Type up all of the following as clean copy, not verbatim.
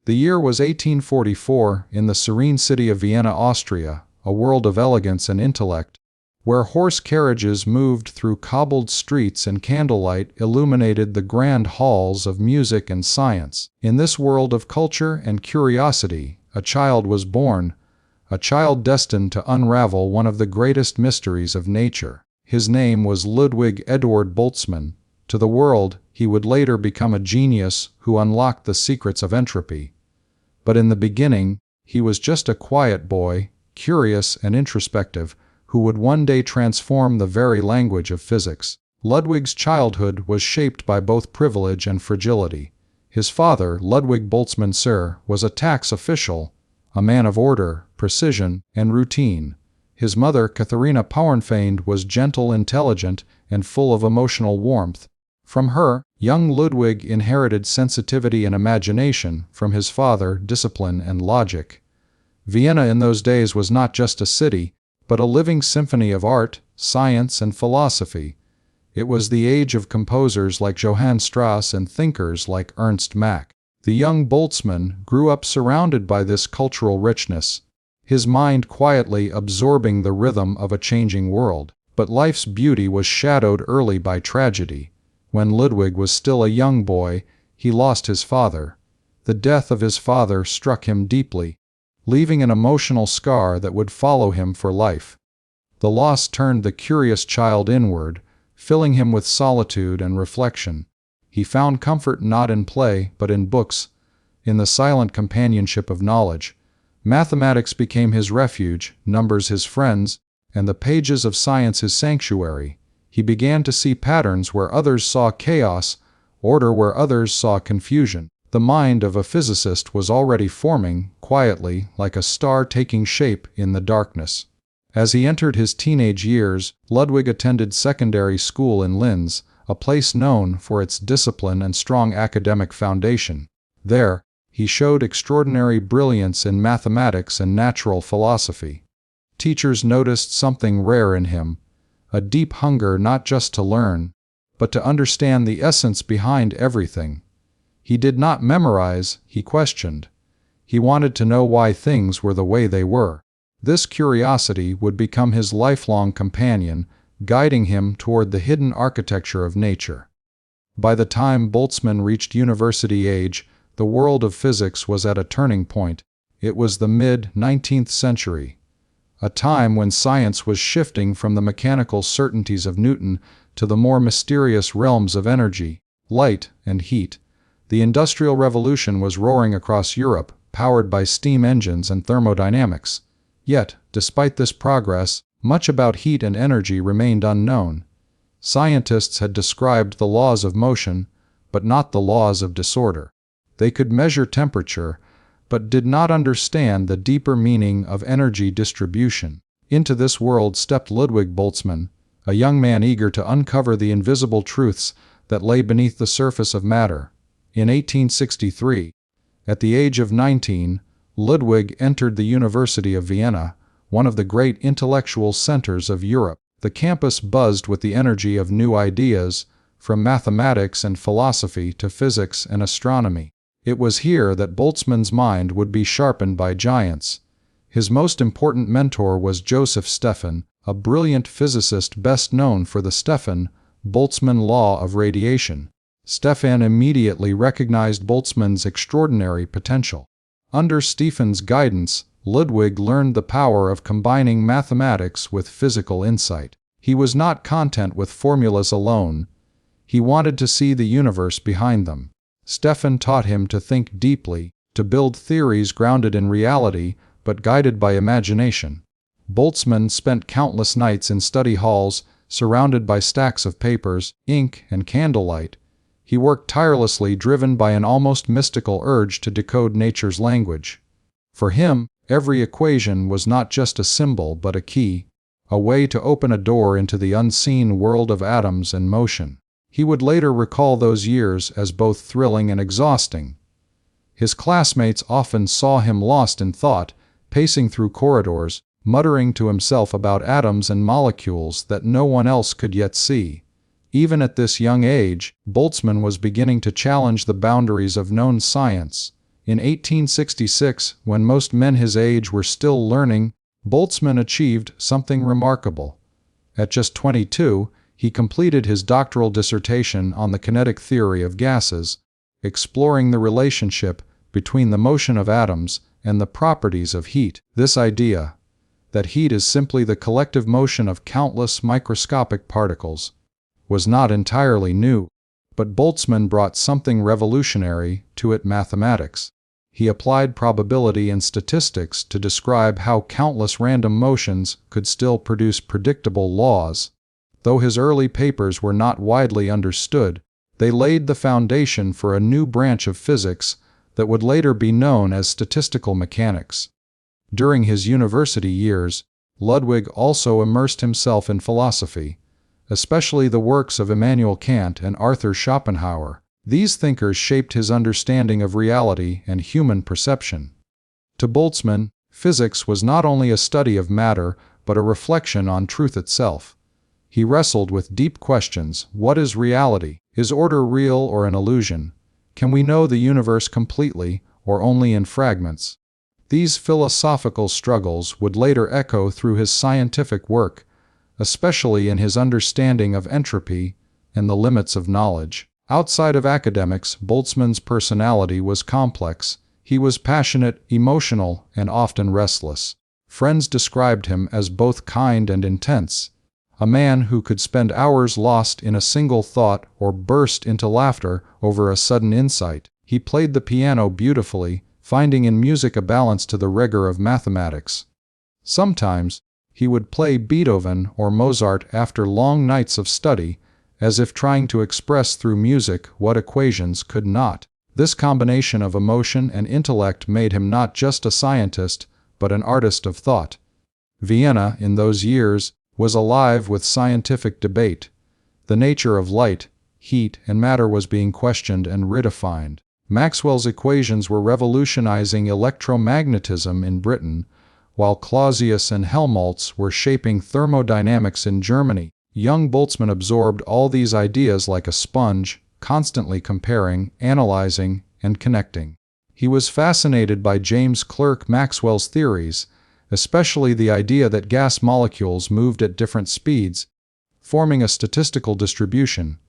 The year was 1844 in the serene city of Vienna, Austria, a world of elegance and intellect, where horse carriages moved through cobbled streets and candlelight illuminated the grand halls of music and science. In this world of culture and curiosity, a child was born, a child destined to unravel one of the greatest mysteries of nature. His name was Ludwig Eduard Boltzmann. To the world, he would later become a genius who unlocked the secrets of entropy. But in the beginning, he was just a quiet boy, curious and introspective, who would one day transform the very language of physics. Ludwig's childhood was shaped by both privilege and fragility. His father, Ludwig Boltzmann Sr., was a tax official, a man of order, precision, and routine. His mother, Katharina Pauernfeind, was gentle, intelligent, and full of emotional warmth. From her, young Ludwig inherited sensitivity and imagination, from his father, discipline and logic. Vienna in those days was not just a city, but a living symphony of art, science, and philosophy. It was the age of composers like Johann Strauss and thinkers like Ernst Mach. The young Boltzmann grew up surrounded by this cultural richness, his mind quietly absorbing the rhythm of a changing world. But life's beauty was shadowed early by tragedy. When Ludwig was still a young boy, he lost his father. The death of his father struck him deeply, leaving an emotional scar that would follow him for life. The loss turned the curious child inward, filling him with solitude and reflection. He found comfort not in play, but in books, in the silent companionship of knowledge. Mathematics became his refuge, numbers his friends, and the pages of science his sanctuary. He began to see patterns where others saw chaos, order where others saw confusion. The mind of a physicist was already forming, quietly, like a star taking shape in the darkness. As he entered his teenage years, Ludwig attended secondary school in Linz, a place known for its discipline and strong academic foundation. There, he showed extraordinary brilliance in mathematics and natural philosophy. Teachers noticed something rare in him, a deep hunger not just to learn, but to understand the essence behind everything. He did not memorize, he questioned. He wanted to know why things were the way they were. This curiosity would become his lifelong companion, guiding him toward the hidden architecture of nature. By the time Boltzmann reached university age, the world of physics was at a turning point. It was the mid-19th century, a time when science was shifting from the mechanical certainties of Newton to the more mysterious realms of energy, light, and heat. The Industrial Revolution was roaring across Europe, powered by steam engines and thermodynamics. Yet, despite this progress, much about heat and energy remained unknown. Scientists had described the laws of motion, but not the laws of disorder. They could measure temperature, but did not understand the deeper meaning of energy distribution. Into this world stepped Ludwig Boltzmann, a young man eager to uncover the invisible truths that lay beneath the surface of matter. In 1863, at the age of 19, Ludwig entered the University of Vienna, one of the great intellectual centers of Europe. The campus buzzed with the energy of new ideas, from mathematics and philosophy to physics and astronomy. It was here that Boltzmann's mind would be sharpened by giants. His most important mentor was Joseph Stefan, a brilliant physicist best known for the Stefan-Boltzmann law of radiation. Stefan immediately recognized Boltzmann's extraordinary potential. Under Stefan's guidance, Ludwig learned the power of combining mathematics with physical insight. He was not content with formulas alone. He wanted to see the universe behind them. Stefan taught him to think deeply, to build theories grounded in reality but guided by imagination. Boltzmann spent countless nights in study halls, surrounded by stacks of papers, ink, and candlelight. He worked tirelessly, driven by an almost mystical urge to decode nature's language. For him, every equation was not just a symbol but a key, a way to open a door into the unseen world of atoms and motion. He would later recall those years as both thrilling and exhausting. His classmates often saw him lost in thought, pacing through corridors, muttering to himself about atoms and molecules that no one else could yet see. Even at this young age, Boltzmann was beginning to challenge the boundaries of known science. In 1866, when most men his age were still learning, Boltzmann achieved something remarkable. At just 22, he completed his doctoral dissertation on the kinetic theory of gases, exploring the relationship between the motion of atoms and the properties of heat. This idea, that heat is simply the collective motion of countless microscopic particles, was not entirely new, but Boltzmann brought something revolutionary to it: mathematics. He applied probability and statistics to describe how countless random motions could still produce predictable laws. Though his early papers were not widely understood, they laid the foundation for a new branch of physics that would later be known as statistical mechanics. During his university years, Ludwig also immersed himself in philosophy, especially the works of Immanuel Kant and Arthur Schopenhauer. These thinkers shaped his understanding of reality and human perception. To Boltzmann, physics was not only a study of matter, but a reflection on truth itself. He wrestled with deep questions: what is reality? Is order real or an illusion? Can we know the universe completely, or only in fragments? These philosophical struggles would later echo through his scientific work, especially in his understanding of entropy and the limits of knowledge. Outside of academics, Boltzmann's personality was complex. He was passionate, emotional, and often restless. Friends described him as both kind and intense, a man who could spend hours lost in a single thought or burst into laughter over a sudden insight. He played the piano beautifully, finding in music a balance to the rigor of mathematics. Sometimes, he would play Beethoven or Mozart after long nights of study, as if trying to express through music what equations could not. This combination of emotion and intellect made him not just a scientist, but an artist of thought. Vienna, in those years, was alive with scientific debate. The nature of light, heat, and matter was being questioned and redefined. Maxwell's equations were revolutionizing electromagnetism in Britain, while Clausius and Helmholtz were shaping thermodynamics in Germany. Young Boltzmann absorbed all these ideas like a sponge, constantly comparing, analyzing, and connecting. He was fascinated by James Clerk Maxwell's theories, especially the idea that gas molecules moved at different speeds, forming a statistical distribution.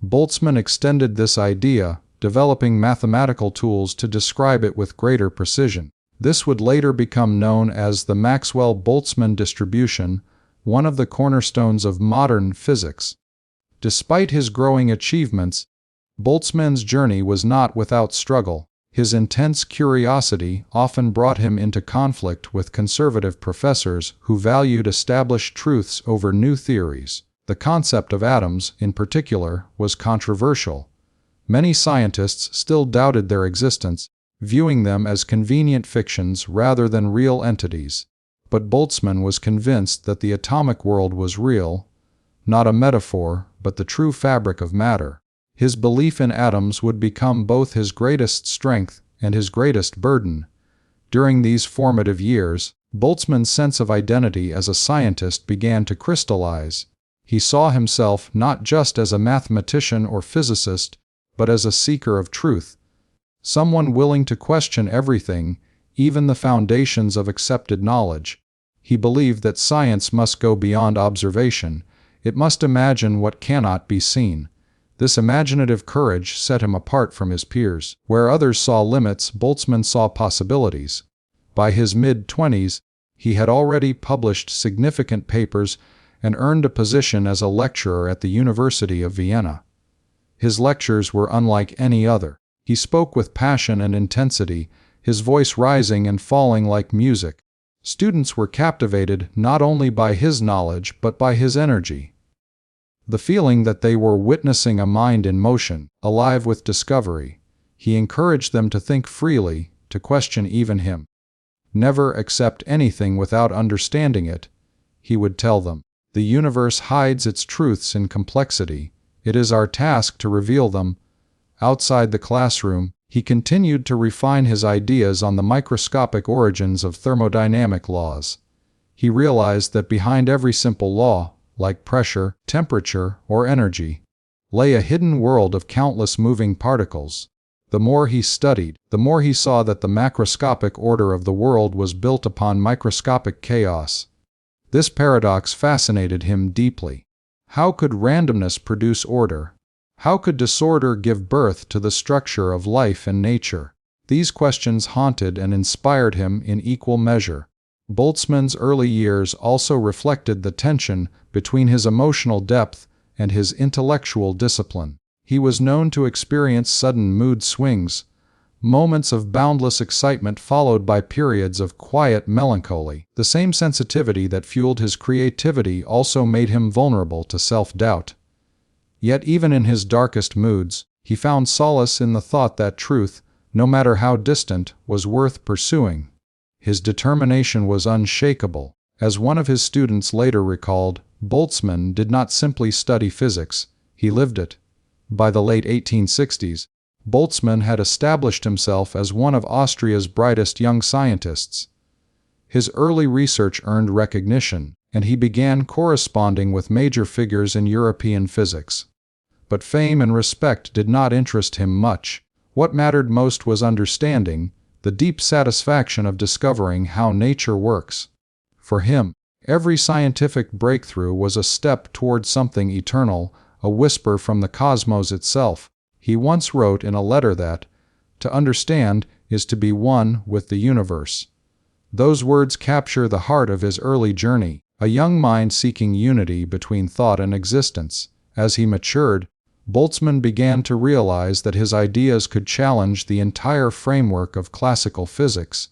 Boltzmann extended this idea, developing mathematical tools to describe it with greater precision. This would later become known as the Maxwell-Boltzmann distribution, one of the cornerstones of modern physics. Despite his growing achievements, Boltzmann's journey was not without struggle. His intense curiosity often brought him into conflict with conservative professors who valued established truths over new theories. The concept of atoms, in particular, was controversial. Many scientists still doubted their existence, viewing them as convenient fictions rather than real entities. But Boltzmann was convinced that the atomic world was real, not a metaphor, but the true fabric of matter. His belief in atoms would become both his greatest strength and his greatest burden. During these formative years, Boltzmann's sense of identity as a scientist began to crystallize. He saw himself not just as a mathematician or physicist, but as a seeker of truth, someone willing to question everything, even the foundations of accepted knowledge. He believed that science must go beyond observation. It must imagine what cannot be seen. This imaginative courage set him apart from his peers. Where others saw limits, Boltzmann saw possibilities. By his mid-20s, he had already published significant papers and earned a position as a lecturer at the University of Vienna. His lectures were unlike any other. He spoke with passion and intensity, his voice rising and falling like music. Students were captivated not only by his knowledge but by his energy. The feeling that they were witnessing a mind in motion, alive with discovery. He encouraged them to think freely, to question even him. Never accept anything without understanding it, he would tell them. The universe hides its truths in complexity. It is our task to reveal them. Outside the classroom, he continued to refine his ideas on the microscopic origins of thermodynamic laws. He realized that behind every simple law, like pressure, temperature, or energy, lay a hidden world of countless moving particles. The more he studied, the more he saw that the macroscopic order of the world was built upon microscopic chaos. This paradox fascinated him deeply. How could randomness produce order? How could disorder give birth to the structure of life and nature? These questions haunted and inspired him in equal measure. Boltzmann's early years also reflected the tension between his emotional depth and his intellectual discipline. He was known to experience sudden mood swings, moments of boundless excitement followed by periods of quiet melancholy. The same sensitivity that fueled his creativity also made him vulnerable to self-doubt. Yet even in his darkest moods, he found solace in the thought that truth, no matter how distant, was worth pursuing. His determination was unshakable. As one of his students later recalled, Boltzmann did not simply study physics, he lived it. By the late 1860s, Boltzmann had established himself as one of Austria's brightest young scientists. His early research earned recognition, and he began corresponding with major figures in European physics. But fame and respect did not interest him much. What mattered most was understanding, the deep satisfaction of discovering how nature works. For him, every scientific breakthrough was a step toward something eternal, a whisper from the cosmos itself. He once wrote in a letter that, "To understand is to be one with the universe." Those words capture the heart of his early journey, a young mind seeking unity between thought and existence. As he matured, Boltzmann began to realize that his ideas could challenge the entire framework of classical physics.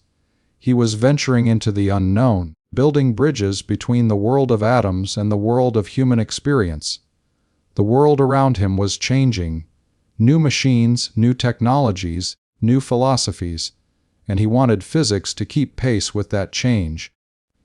He was venturing into the unknown, building bridges between the world of atoms and the world of human experience. The world around him was changing. New machines, new technologies, new philosophies, and he wanted physics to keep pace with that change.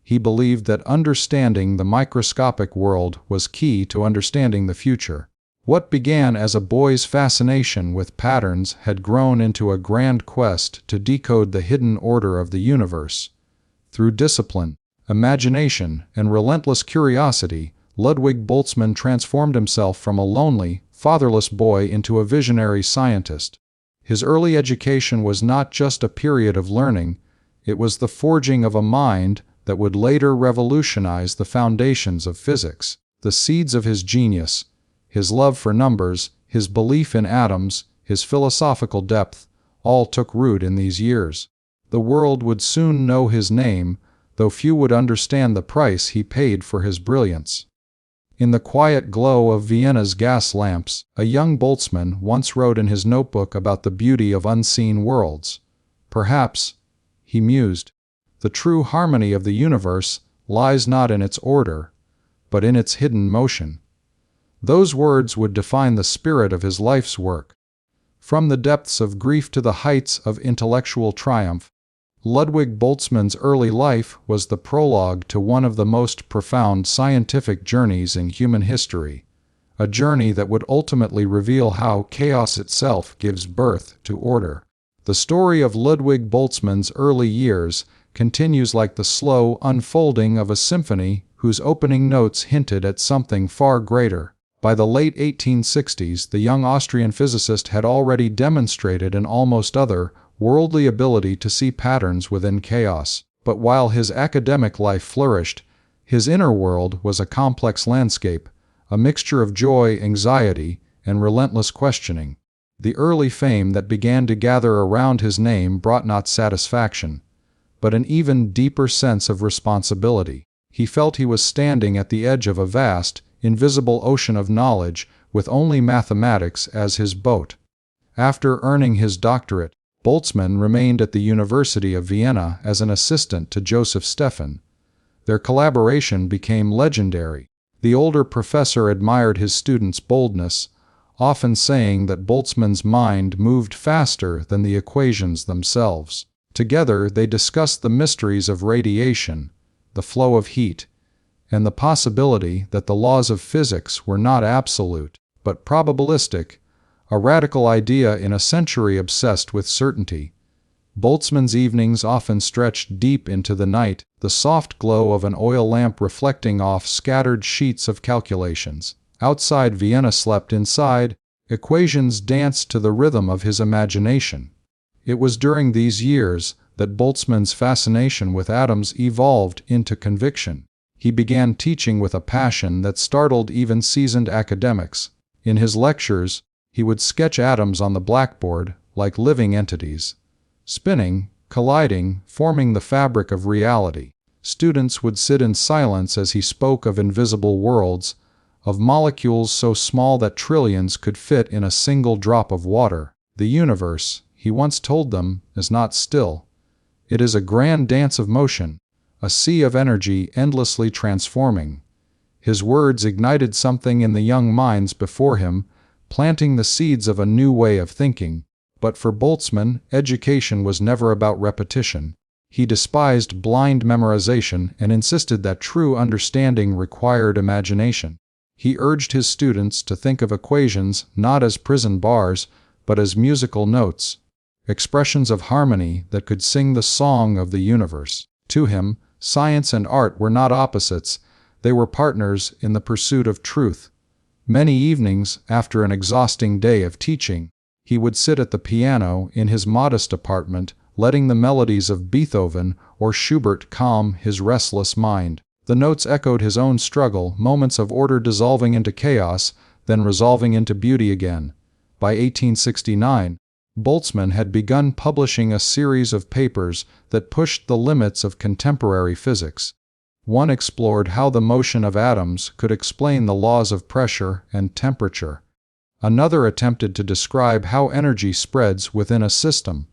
He believed that understanding the microscopic world was key to understanding the future. What began as a boy's fascination with patterns had grown into a grand quest to decode the hidden order of the universe. Through discipline, imagination, and relentless curiosity, Ludwig Boltzmann transformed himself from a lonely, fatherless boy into a visionary scientist. His early education was not just a period of learning, it was the forging of a mind that would later revolutionize the foundations of physics. The seeds of his genius, his love for numbers, his belief in atoms, his philosophical depth, all took root in these years. The world would soon know his name, though few would understand the price he paid for his brilliance. In the quiet glow of Vienna's gas lamps, a young Boltzmann once wrote in his notebook about the beauty of unseen worlds. Perhaps, he mused, the true harmony of the universe lies not in its order, but in its hidden motion. Those words would define the spirit of his life's work. From the depths of grief to the heights of intellectual triumph, Ludwig Boltzmann's early life was the prologue to one of the most profound scientific journeys in human history, a journey that would ultimately reveal how chaos itself gives birth to order. The story of Ludwig Boltzmann's early years continues like the slow unfolding of a symphony whose opening notes hinted at something far greater. By the late 1860s, the young Austrian physicist had already demonstrated an almost other-worldly ability to see patterns within chaos. But while his academic life flourished, his inner world was a complex landscape, a mixture of joy, anxiety, and relentless questioning. The early fame that began to gather around his name brought not satisfaction, but an even deeper sense of responsibility. He felt he was standing at the edge of a vast, invisible ocean of knowledge, with only mathematics as his boat. After earning his doctorate, Boltzmann remained at the University of Vienna as an assistant to Joseph Stephan. Their collaboration became legendary. The older professor admired his student's boldness, often saying that Boltzmann's mind moved faster than the equations themselves. Together they discussed the mysteries of radiation, the flow of heat, and the possibility that the laws of physics were not absolute, but probabilistic, a radical idea in a century obsessed with certainty. Boltzmann's evenings often stretched deep into the night, the soft glow of an oil lamp reflecting off scattered sheets of calculations. Outside Vienna slept inside, Equations danced to the rhythm of his imagination. It was during these years that Boltzmann's fascination with atoms evolved into conviction. He began teaching with a passion that startled even seasoned academics. In his lectures, he would sketch atoms on the blackboard like living entities, spinning, colliding, forming the fabric of reality. Students would sit in silence as he spoke of invisible worlds, of molecules so small that trillions could fit in a single drop of water. The universe, he once told them, is not still. It is a grand dance of motion, a sea of energy endlessly transforming. His words ignited something in the young minds before him, planting the seeds of a new way of thinking. But for Boltzmann, education was never about repetition. He despised blind memorization and insisted that true understanding required imagination. He urged his students to think of equations not as prison bars, but as musical notes, expressions of harmony that could sing the song of the universe. To him, science and art were not opposites, they were partners in the pursuit of truth. Many evenings, after an exhausting day of teaching, he would sit at the piano in his modest apartment, letting the melodies of Beethoven or Schubert calm his restless mind. The notes echoed his own struggle, moments of order dissolving into chaos, then resolving into beauty again. By 1869, Boltzmann had begun publishing a series of papers that pushed the limits of contemporary physics. One explored how the motion of atoms could explain the laws of pressure and temperature. Another attempted to describe how energy spreads within a system,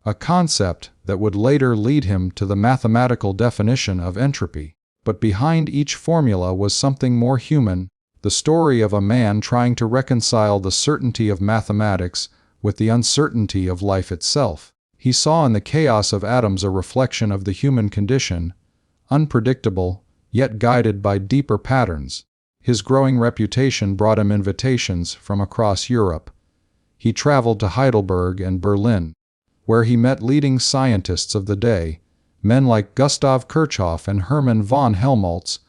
a concept that would later lead him to the mathematical definition of entropy. But behind each formula was something more human, the story of a man trying to reconcile the certainty of mathematics with the uncertainty of life itself. He saw in the chaos of atoms a reflection of the human condition, unpredictable, yet guided by deeper patterns. His growing reputation brought him invitations from across Europe. He traveled to Heidelberg and Berlin, where he met leading scientists of the day, men like Gustav Kirchhoff and Hermann von Helmholtz,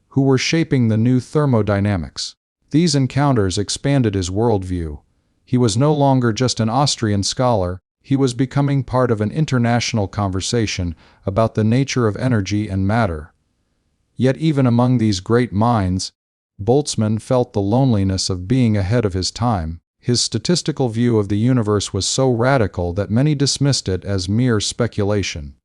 who were shaping the new thermodynamics. These encounters expanded his worldview. He was no longer just an Austrian scholar, he was becoming part of an international conversation about the nature of energy and matter. Yet even among these great minds, Boltzmann felt the loneliness of being ahead of his time. His statistical view of the universe was so radical that many dismissed it as mere speculation.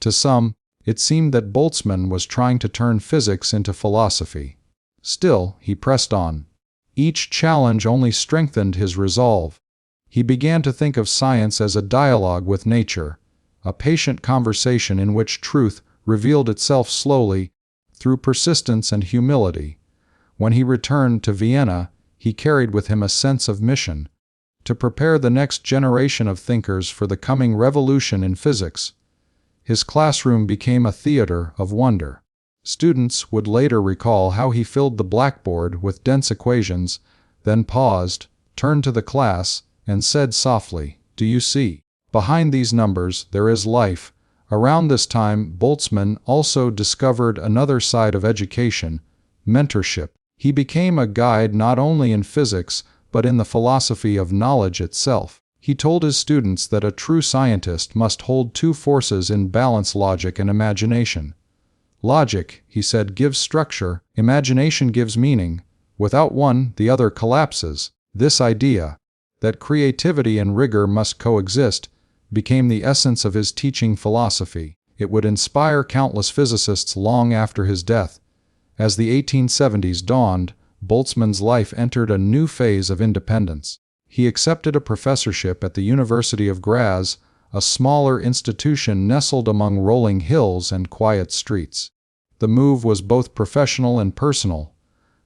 To some, it seemed that Boltzmann was trying to turn physics into philosophy. Still, he pressed on. Each challenge only strengthened his resolve. He began to think of science as a dialogue with nature, a patient conversation in which truth revealed itself slowly, through persistence and humility. When he returned to Vienna, he carried with him a sense of mission, to prepare the next generation of thinkers for the coming revolution in physics. His classroom became a theater of wonder. Students would later recall how he filled the blackboard with dense equations, then paused, turned to the class, and said softly, "Do you see? Behind these numbers there is life." Around this time, Boltzmann also discovered another side of education, mentorship. He became a guide not only in physics, but in the philosophy of knowledge itself. He told his students that a true scientist must hold two forces in balance: logic and imagination. Logic, he said, gives structure, imagination gives meaning. Without one, the other collapses. This idea, that creativity and rigor must coexist, became the essence of his teaching philosophy. It would inspire countless physicists long after his death. As the 1870s dawned, Boltzmann's life entered a new phase of independence. He accepted a professorship at the University of Graz, a smaller institution nestled among rolling hills and quiet streets. The move was both professional and personal.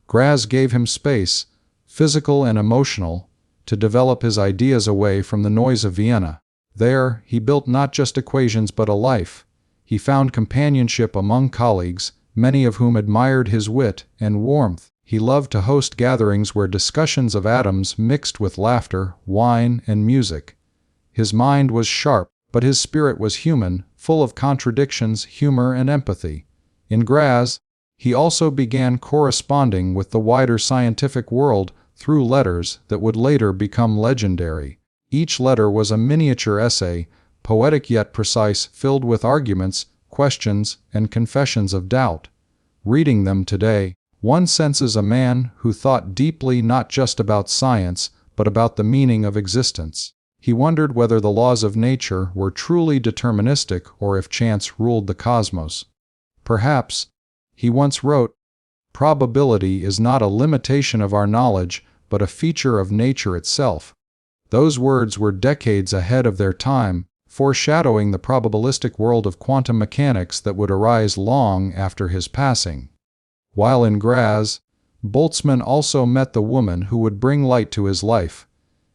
Graz gave him space, physical and emotional, to develop his ideas away from the noise of Vienna. There, he built not just equations but a life. He found companionship among colleagues, many of whom admired his wit and warmth. He loved to host gatherings where discussions of atoms mixed with laughter, wine, and music. His mind was sharp, but his spirit was human, full of contradictions, humor, and empathy. In Graz, he also began corresponding with the wider scientific world through letters that would later become legendary. Each letter was a miniature essay, poetic yet precise, filled with arguments, questions, and confessions of doubt. Reading them today, one senses a man who thought deeply not just about science, but about the meaning of existence. He wondered whether the laws of nature were truly deterministic or if chance ruled the cosmos. Perhaps, he once wrote, "Probability is not a limitation of our knowledge, but a feature of nature itself." Those words were decades ahead of their time, foreshadowing the probabilistic world of quantum mechanics that would arise long after his passing. While in Graz, Boltzmann also met the woman who would bring light to his life,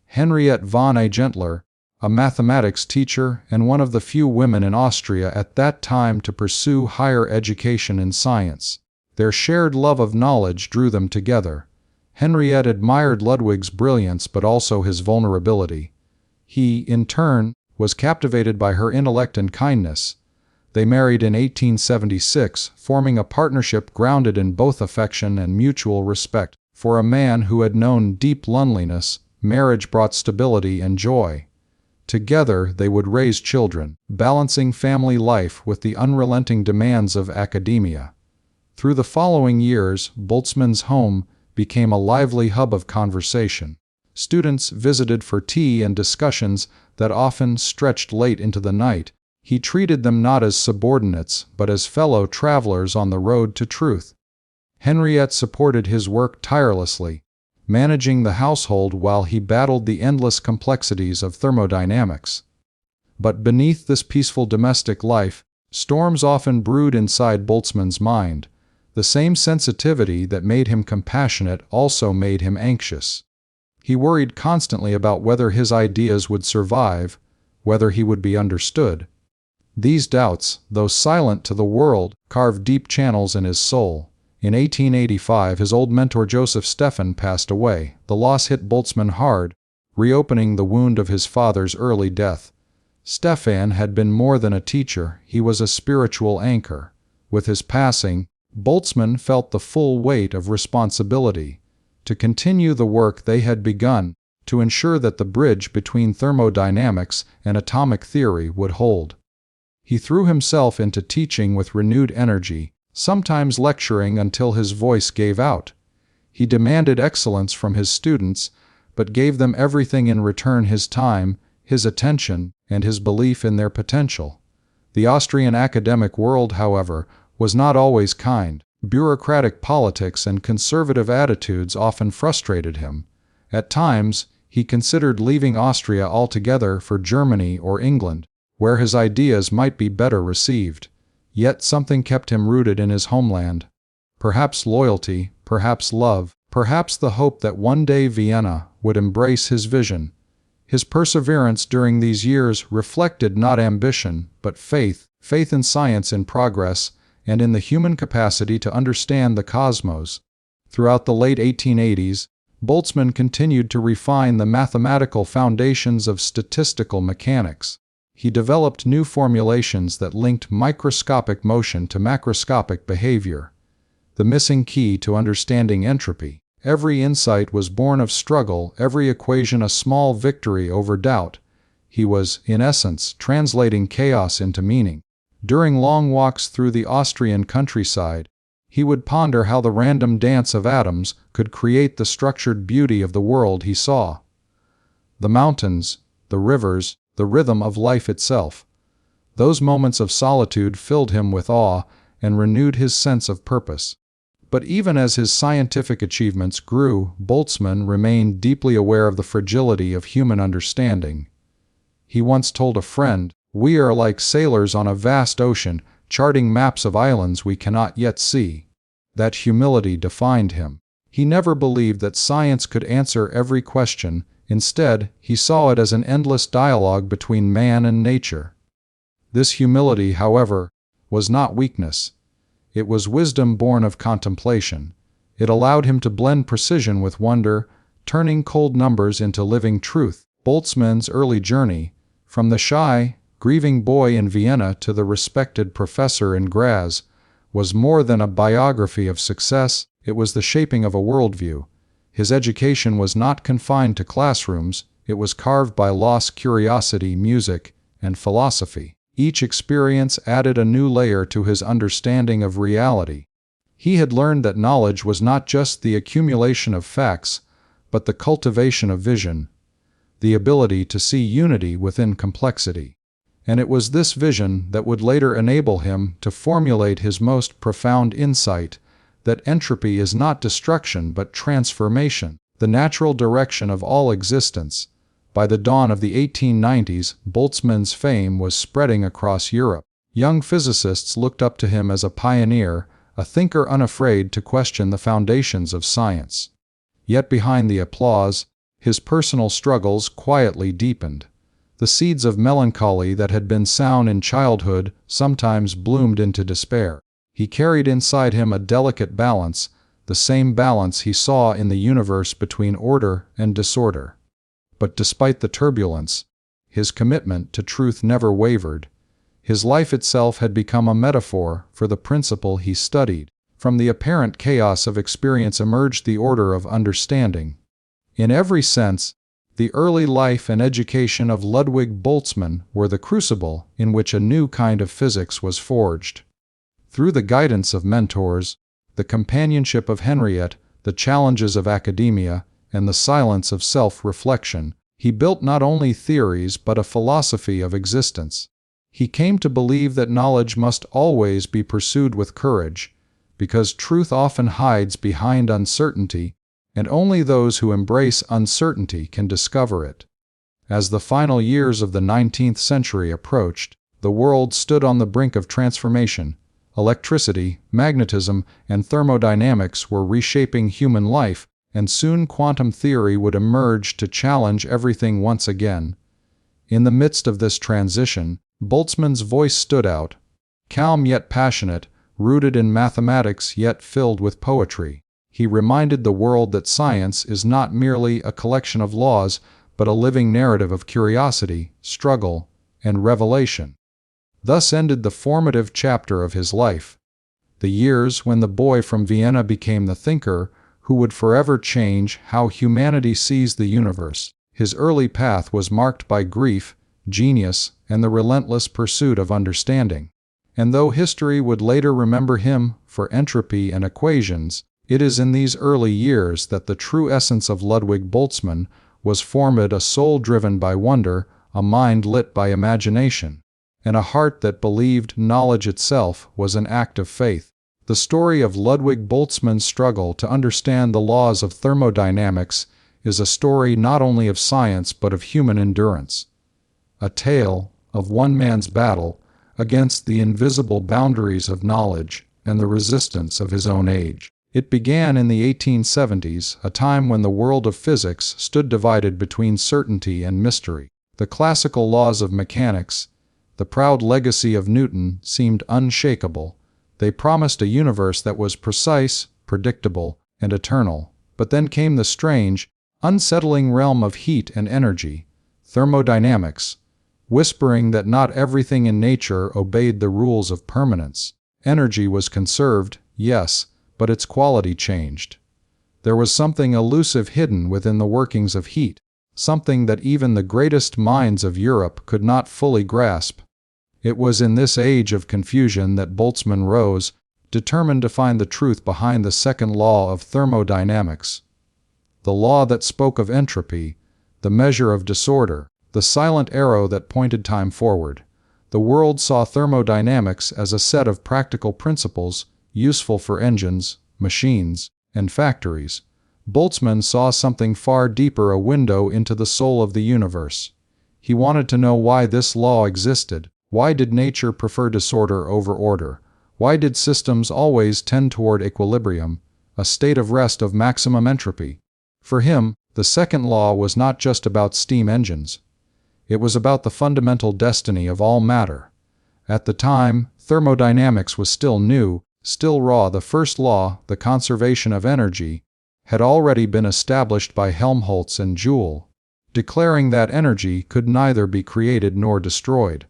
Henriette von Gentler, a mathematics teacher and one of the few women in Austria at that time to pursue higher education in science. Their shared love of knowledge drew them together. Henriette admired Ludwig's brilliance but also his vulnerability. He, in turn, was captivated by her intellect and kindness. They married in 1876, forming a partnership grounded in both affection and mutual respect. For a man who had known deep loneliness, marriage brought stability and joy. Together they would raise children, balancing family life with the unrelenting demands of academia. Through the following years, Boltzmann's home became a lively hub of conversation. Students visited for tea and discussions that often stretched late into the night. He treated them not as subordinates, but as fellow travelers on the road to truth. Henriette supported his work tirelessly, managing the household while he battled the endless complexities of thermodynamics. But beneath this peaceful domestic life, storms often brewed inside Boltzmann's mind. The same sensitivity that made him compassionate also made him anxious. He worried constantly about whether his ideas would survive, whether he would be understood. These doubts, though silent to the world, carved deep channels in his soul. In 1885, his old mentor Joseph Stefan passed away. The loss hit Boltzmann hard, reopening the wound of his father's early death. Stefan had been more than a teacher, he was a spiritual anchor. With his passing, Boltzmann felt the full weight of responsibility to continue the work they had begun, to ensure that the bridge between thermodynamics and atomic theory would hold. He threw himself into teaching with renewed energy, sometimes lecturing until his voice gave out. He demanded excellence from his students, but gave them everything in return: his time, his attention, and his belief in their potential. The Austrian academic world, however, was not always kind. Bureaucratic politics and conservative attitudes often frustrated him. At times, he considered leaving Austria altogether for Germany or England, where his ideas might be better received. Yet something kept him rooted in his homeland. Perhaps loyalty, perhaps love, perhaps the hope that one day Vienna would embrace his vision. His perseverance during these years reflected not ambition, but faith in science in progress, and in the human capacity to understand the cosmos. Throughout the late 1880s, Boltzmann continued to refine the mathematical foundations of statistical mechanics. He developed new formulations that linked microscopic motion to macroscopic behavior, the missing key to understanding entropy. Every insight was born of struggle, every equation a small victory over doubt. He was, in essence, translating chaos into meaning. During long walks through the Austrian countryside, he would ponder how the random dance of atoms could create the structured beauty of the world he saw. The mountains, the rivers, the rhythm of life itself. Those moments of solitude filled him with awe and renewed his sense of purpose. But even as his scientific achievements grew, Boltzmann remained deeply aware of the fragility of human understanding. He once told a friend, "We are like sailors on a vast ocean, charting maps of islands we cannot yet see." That humility defined him. He never believed that science could answer every question. Instead, he saw it as an endless dialogue between man and nature. This humility, however, was not weakness. It was wisdom born of contemplation. It allowed him to blend precision with wonder, turning cold numbers into living truth. Boltzmann's early journey, from the shy, grieving boy in Vienna to the respected professor in Graz, was more than a biography of success. It was the shaping of a worldview. His education was not confined to classrooms, it was carved by lost curiosity, music, and philosophy. Each experience added a new layer to his understanding of reality. He had learned that knowledge was not just the accumulation of facts, but the cultivation of vision, the ability to see unity within complexity. And it was this vision that would later enable him to formulate his most profound insight, that entropy is not destruction but transformation, the natural direction of all existence. By the dawn of the 1890s, Boltzmann's fame was spreading across Europe. Young physicists looked up to him as a pioneer, a thinker unafraid to question the foundations of science. Yet behind the applause, his personal struggles quietly deepened. The seeds of melancholy that had been sown in childhood sometimes bloomed into despair. He carried inside him a delicate balance, the same balance he saw in the universe between order and disorder. But despite the turbulence, his commitment to truth never wavered. His life itself had become a metaphor for the principle he studied. From the apparent chaos of experience emerged the order of understanding. In every sense, the early life and education of Ludwig Boltzmann were the crucible in which a new kind of physics was forged. Through the guidance of mentors, the companionship of Henriette, the challenges of academia, and the silence of self-reflection, he built not only theories but a philosophy of existence. He came to believe that knowledge must always be pursued with courage, because truth often hides behind uncertainty, and only those who embrace uncertainty can discover it. As the final years of the 19th century approached, the world stood on the brink of transformation. Electricity, magnetism, and thermodynamics were reshaping human life, and soon quantum theory would emerge to challenge everything once again. In the midst of this transition, Boltzmann's voice stood out, calm yet passionate, rooted in mathematics yet filled with poetry. He reminded the world that science is not merely a collection of laws, but a living narrative of curiosity, struggle, and revelation. Thus ended the formative chapter of his life. The years when the boy from Vienna became the thinker who would forever change how humanity sees the universe. His early path was marked by grief, genius, and the relentless pursuit of understanding. And though history would later remember him for entropy and equations, it is in these early years that the true essence of Ludwig Boltzmann was formed, a soul driven by wonder, a mind lit by imagination, and a heart that believed knowledge itself was an act of faith. The story of Ludwig Boltzmann's struggle to understand the laws of thermodynamics is a story not only of science but of human endurance. A tale of one man's battle against the invisible boundaries of knowledge and the resistance of his own age. It began in the 1870s, a time when the world of physics stood divided between certainty and mystery. The classical laws of mechanics, the proud legacy of Newton, seemed unshakable. They promised a universe that was precise, predictable, and eternal. But then came the strange, unsettling realm of heat and energy, thermodynamics, whispering that not everything in nature obeyed the rules of permanence. Energy was conserved, yes, but its quality changed. There was something elusive hidden within the workings of heat, something that even the greatest minds of Europe could not fully grasp. It was in this age of confusion that Boltzmann rose, determined to find the truth behind the second law of thermodynamics, the law that spoke of entropy, the measure of disorder, the silent arrow that pointed time forward. The world saw thermodynamics as a set of practical principles, useful for engines, machines, and factories. Boltzmann saw something far deeper, a window into the soul of the universe. He wanted to know why this law existed. Why did nature prefer disorder over order? Why did systems always tend toward equilibrium, a state of rest of maximum entropy? For him, the second law was not just about steam engines. It was about the fundamental destiny of all matter. At the time, thermodynamics was still new, still raw. The first law, the conservation of energy, had already been established by Helmholtz and Joule, declaring that energy could neither be created nor destroyed.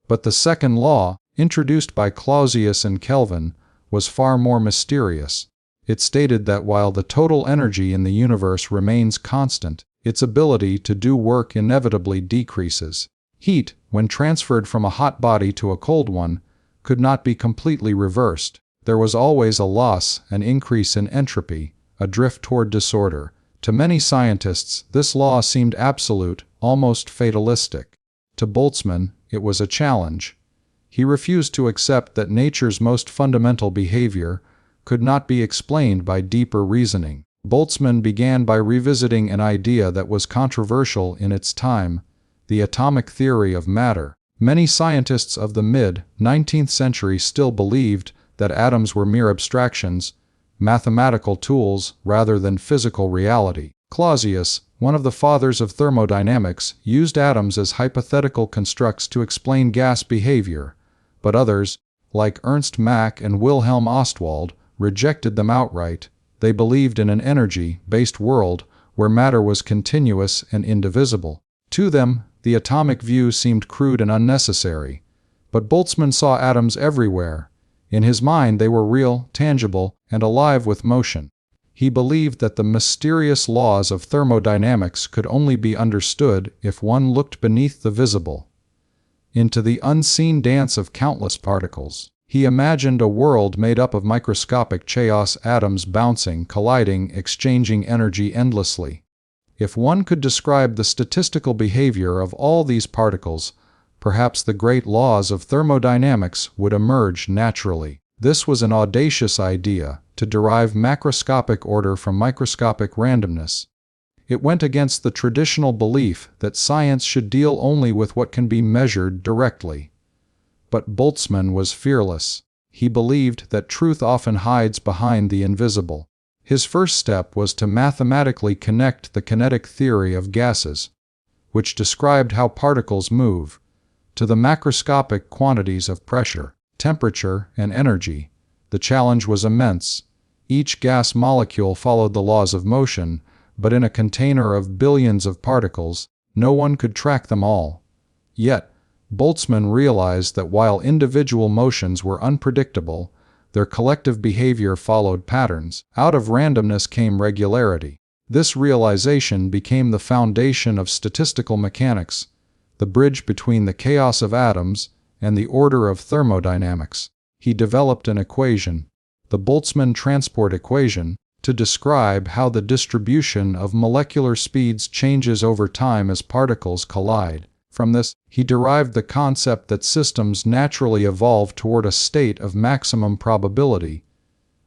But the second law, introduced by Clausius and Kelvin, was far more mysterious. It stated that while the total energy in the universe remains constant, its ability to do work inevitably decreases. Heat, when transferred from a hot body to a cold one, could not be completely reversed. There was always a loss, an increase in entropy, a drift toward disorder. To many scientists, this law seemed absolute, almost fatalistic. To Boltzmann, it was a challenge. He refused to accept that nature's most fundamental behavior could not be explained by deeper reasoning. Boltzmann began by revisiting an idea that was controversial in its time, the atomic theory of matter. Many scientists of the mid-19th century still believed that atoms were mere abstractions, mathematical tools rather than physical reality. Clausius, one of the fathers of thermodynamics, used atoms as hypothetical constructs to explain gas behavior, but others, like Ernst Mach and Wilhelm Ostwald, rejected them outright. They believed in an energy-based world where matter was continuous and indivisible. To them, the atomic view seemed crude and unnecessary, but Boltzmann saw atoms everywhere. In his mind, they were real, tangible, and alive with motion. He believed that the mysterious laws of thermodynamics could only be understood if one looked beneath the visible, into the unseen dance of countless particles. He imagined a world made up of microscopic chaos, atoms bouncing, colliding, exchanging energy endlessly. If one could describe the statistical behavior of all these particles, perhaps the great laws of thermodynamics would emerge naturally. This was an audacious idea, to derive macroscopic order from microscopic randomness. It went against the traditional belief that science should deal only with what can be measured directly. But Boltzmann was fearless. He believed that truth often hides behind the invisible. His first step was to mathematically connect the kinetic theory of gases, which described how particles move, to the macroscopic quantities of pressure, temperature, and energy. The challenge was immense. Each gas molecule followed the laws of motion, but in a container of billions of particles, no one could track them all. Yet, Boltzmann realized that while individual motions were unpredictable, their collective behavior followed patterns. Out of randomness came regularity. This realization became the foundation of statistical mechanics, the bridge between the chaos of atoms and the order of thermodynamics. He developed an equation, the Boltzmann transport equation, to describe how the distribution of molecular speeds changes over time as particles collide. From this, he derived the concept that systems naturally evolve toward a state of maximum probability,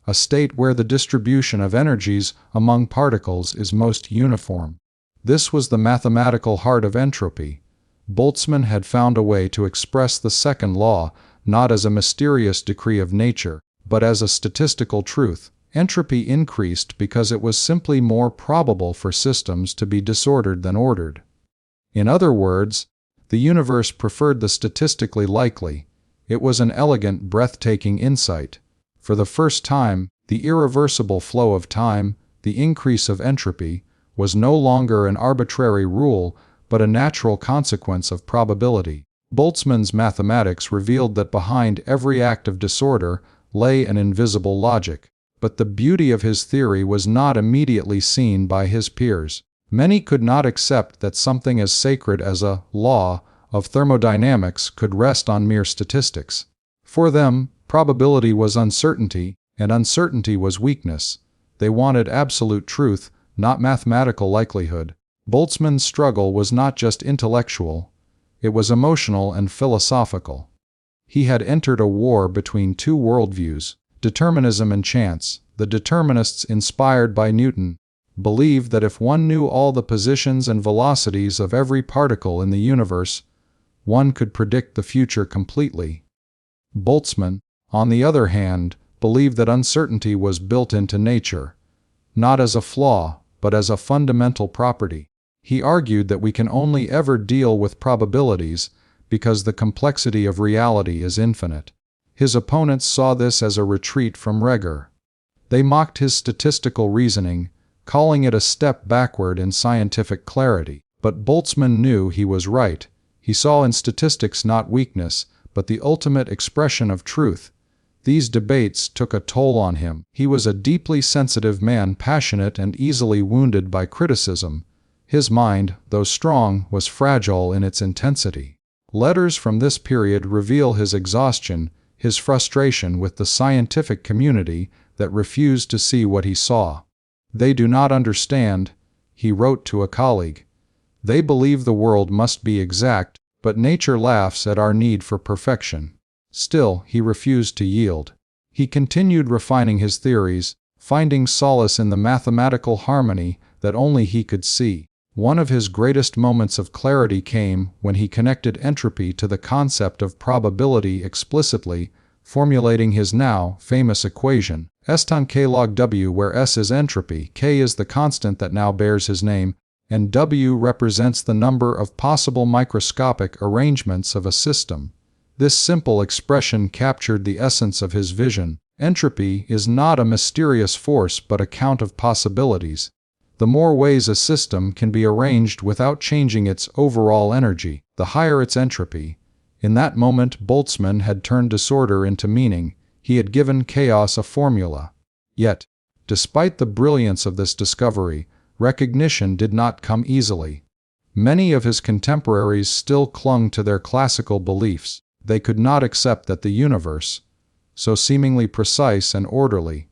a state where the distribution of energies among particles is most uniform. This was the mathematical heart of entropy. Boltzmann had found a way to express the second law not as a mysterious decree of nature, but as a statistical truth. Entropy increased because it was simply more probable for systems to be disordered than ordered. In other words, the universe preferred the statistically likely. It was an elegant, breathtaking insight. For the first time, the irreversible flow of time, the increase of entropy, was no longer an arbitrary rule, but a natural consequence of probability. Boltzmann's mathematics revealed that behind every act of disorder lay an invisible logic. But the beauty of his theory was not immediately seen by his peers. Many could not accept that something as sacred as a law of thermodynamics could rest on mere statistics. For them, probability was uncertainty, and uncertainty was weakness. They wanted absolute truth, not mathematical likelihood. Boltzmann's struggle was not just intellectual, it was emotional and philosophical. He had entered a war between two worldviews, determinism and chance. The determinists, inspired by Newton, believed that if one knew all the positions and velocities of every particle in the universe, one could predict the future completely. Boltzmann, on the other hand, believed that uncertainty was built into nature, not as a flaw, but as a fundamental property. He argued that we can only ever deal with probabilities because the complexity of reality is infinite. His opponents saw this as a retreat from rigor. They mocked his statistical reasoning, calling it a step backward in scientific clarity. But Boltzmann knew he was right. He saw in statistics not weakness, but the ultimate expression of truth. These debates took a toll on him. He was a deeply sensitive man, passionate and easily wounded by criticism. His mind, though strong, was fragile in its intensity. Letters from this period reveal his exhaustion, his frustration with the scientific community that refused to see what he saw. "They do not understand," he wrote to a colleague. "They believe the world must be exact, but nature laughs at our need for perfection." Still, he refused to yield. He continued refining his theories, finding solace in the mathematical harmony that only he could see. One of his greatest moments of clarity came when he connected entropy to the concept of probability explicitly, formulating his now famous equation, S tan k log W, where S is entropy, K is the constant that now bears his name, and W represents the number of possible microscopic arrangements of a system. This simple expression captured the essence of his vision. Entropy is not a mysterious force but a count of possibilities. The more ways a system can be arranged without changing its overall energy, the higher its entropy. In that moment, Boltzmann had turned disorder into meaning. He had given chaos a formula. Yet, despite the brilliance of this discovery, recognition did not come easily. Many of his contemporaries still clung to their classical beliefs. They could not accept that the universe, so seemingly precise and orderly,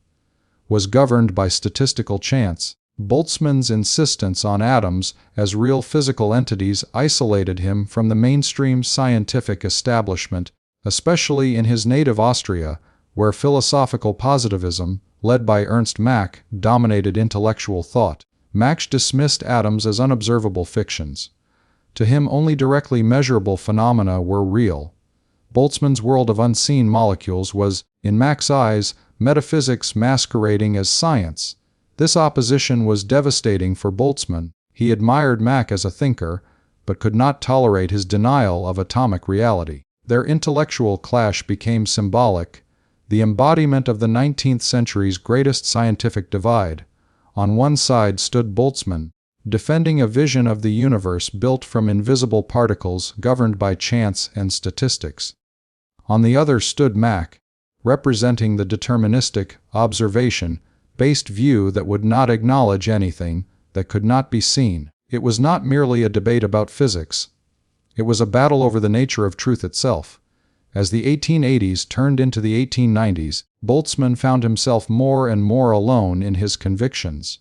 was governed by statistical chance. Boltzmann's insistence on atoms as real physical entities isolated him from the mainstream scientific establishment, especially in his native Austria, where philosophical positivism, led by Ernst Mach, dominated intellectual thought. Mach dismissed atoms as unobservable fictions. To him, only directly measurable phenomena were real. Boltzmann's world of unseen molecules was, in Mach's eyes, metaphysics masquerading as science. This opposition was devastating for Boltzmann. He admired Mach as a thinker, but could not tolerate his denial of atomic reality. Their intellectual clash became symbolic, the embodiment of the 19th century's greatest scientific divide. On one side stood Boltzmann, defending a vision of the universe built from invisible particles governed by chance and statistics. On the other stood Mach, representing the deterministic, observation-based view that would not acknowledge anything that could not be seen. It was not merely a debate about physics. It was a battle over the nature of truth itself. As the 1880s turned into the 1890s, Boltzmann found himself more and more alone in his convictions.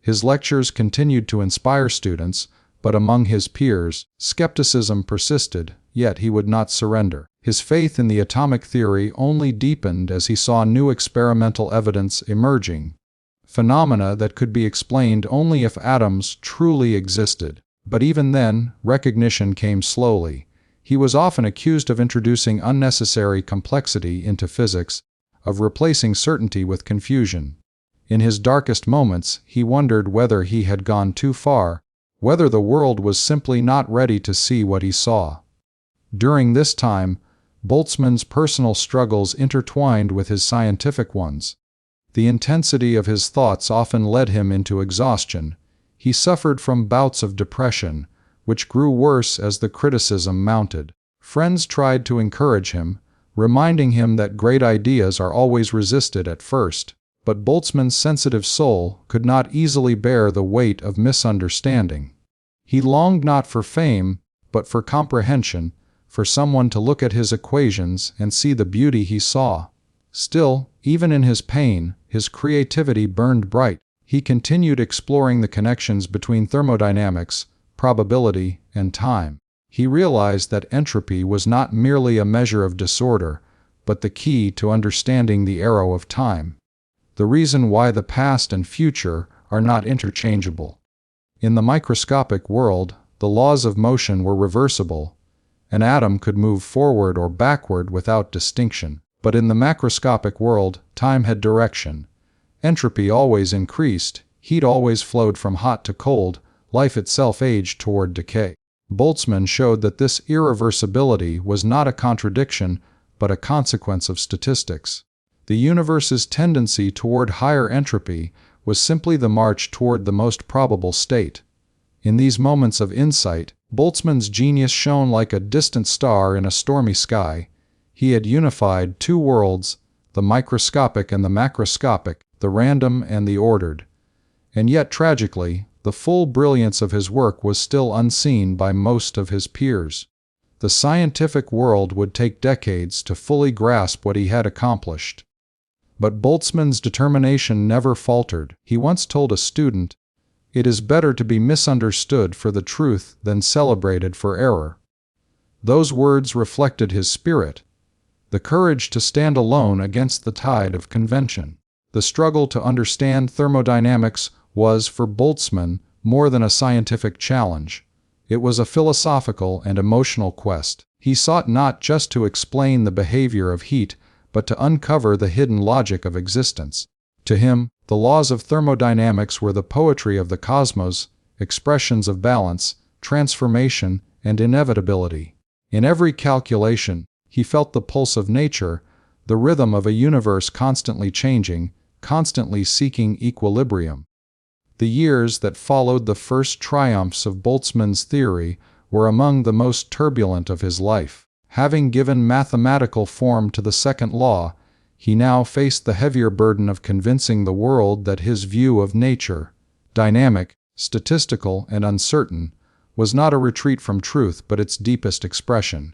His lectures continued to inspire students, but among his peers, skepticism persisted, yet he would not surrender. His faith in the atomic theory only deepened as he saw new experimental evidence emerging, phenomena that could be explained only if atoms truly existed. But even then, recognition came slowly. He was often accused of introducing unnecessary complexity into physics, of replacing certainty with confusion. In his darkest moments, he wondered whether he had gone too far, whether the world was simply not ready to see what he saw. During this time, Boltzmann's personal struggles intertwined with his scientific ones. The intensity of his thoughts often led him into exhaustion. He suffered from bouts of depression, which grew worse as the criticism mounted. Friends tried to encourage him, reminding him that great ideas are always resisted at first. But Boltzmann's sensitive soul could not easily bear the weight of misunderstanding. He longed not for fame, but for comprehension, for someone to look at his equations and see the beauty he saw. Still, even in his pain, his creativity burned bright. He continued exploring the connections between thermodynamics, probability, and time. He realized that entropy was not merely a measure of disorder, but the key to understanding the arrow of time. The reason why the past and future are not interchangeable. In the microscopic world, the laws of motion were reversible. An atom could move forward or backward without distinction. But in the macroscopic world, time had direction. Entropy always increased, heat always flowed from hot to cold, life itself aged toward decay. Boltzmann showed that this irreversibility was not a contradiction, but a consequence of statistics. The universe's tendency toward higher entropy was simply the march toward the most probable state. In these moments of insight, Boltzmann's genius shone like a distant star in a stormy sky. He had unified two worlds, the microscopic and the macroscopic, the random and the ordered. And yet, tragically, the full brilliance of his work was still unseen by most of his peers. The scientific world would take decades to fully grasp what he had accomplished. But Boltzmann's determination never faltered. He once told a student, "It is better to be misunderstood for the truth than celebrated for error." Those words reflected his spirit, the courage to stand alone against the tide of convention. The struggle to understand thermodynamics was, for Boltzmann, more than a scientific challenge. It was a philosophical and emotional quest. He sought not just to explain the behavior of heat, but to uncover the hidden logic of existence. To him, the laws of thermodynamics were the poetry of the cosmos, expressions of balance, transformation, and inevitability. In every calculation, he felt the pulse of nature, the rhythm of a universe constantly changing, constantly seeking equilibrium. The years that followed the first triumphs of Boltzmann's theory were among the most turbulent of his life. Having given mathematical form to the second law, he now faced the heavier burden of convincing the world that his view of nature, dynamic, statistical, and uncertain, was not a retreat from truth but its deepest expression.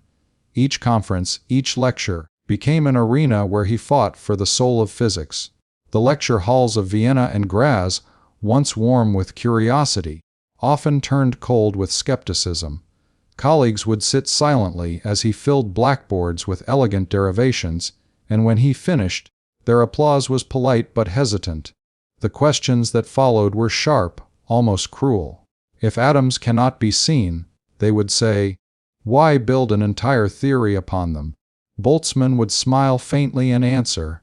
Each conference, each lecture, became an arena where he fought for the soul of physics. The lecture halls of Vienna and Graz, once warm with curiosity, often turned cold with skepticism. Colleagues would sit silently as he filled blackboards with elegant derivations, and when he finished, their applause was polite but hesitant. The questions that followed were sharp, almost cruel. If atoms cannot be seen, they would say, why build an entire theory upon them? Boltzmann would smile faintly and answer,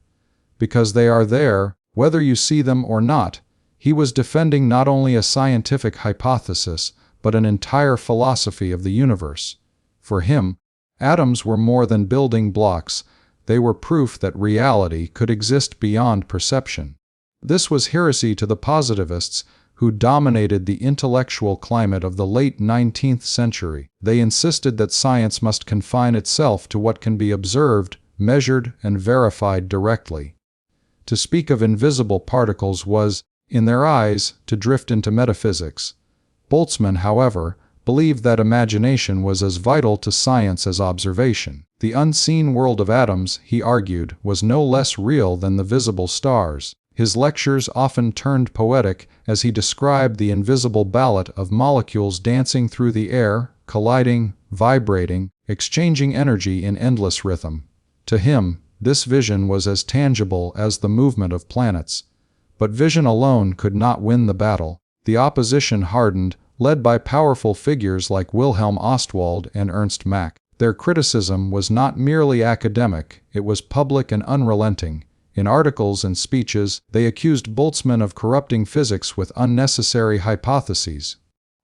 because they are there, whether you see them or not. He was defending not only a scientific hypothesis, but an entire philosophy of the universe. For him, atoms were more than building blocks, they were proof that reality could exist beyond perception. This was heresy to the positivists, who dominated the intellectual climate of the late 19th century. They insisted that science must confine itself to what can be observed, measured, and verified directly. To speak of invisible particles was, in their eyes, to drift into metaphysics. Boltzmann, however, believed that imagination was as vital to science as observation. The unseen world of atoms, he argued, was no less real than the visible stars. His lectures often turned poetic as he described the invisible ballet of molecules dancing through the air, colliding, vibrating, exchanging energy in endless rhythm. To him, this vision was as tangible as the movement of planets. But vision alone could not win the battle. The opposition hardened, led by powerful figures like Wilhelm Ostwald and Ernst Mach. Their criticism was not merely academic, it was public and unrelenting. In articles and speeches, they accused Boltzmann of corrupting physics with unnecessary hypotheses.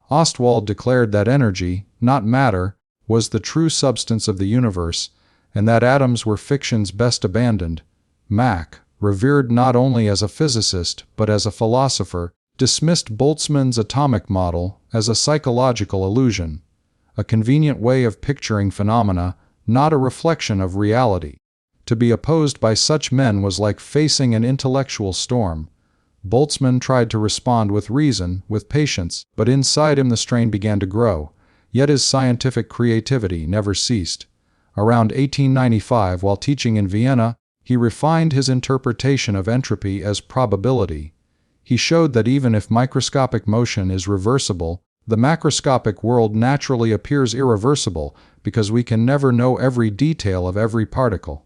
Ostwald declared that energy, not matter, was the true substance of the universe, and that atoms were fictions best abandoned. Mach, revered not only as a physicist but as a philosopher, dismissed Boltzmann's atomic model as a psychological illusion, a convenient way of picturing phenomena, not a reflection of reality. To be opposed by such men was like facing an intellectual storm. Boltzmann tried to respond with reason, with patience, but inside him the strain began to grow, yet his scientific creativity never ceased. Around 1895, while teaching in Vienna, he refined his interpretation of entropy as probability. He showed that even if microscopic motion is reversible, the macroscopic world naturally appears irreversible because we can never know every detail of every particle.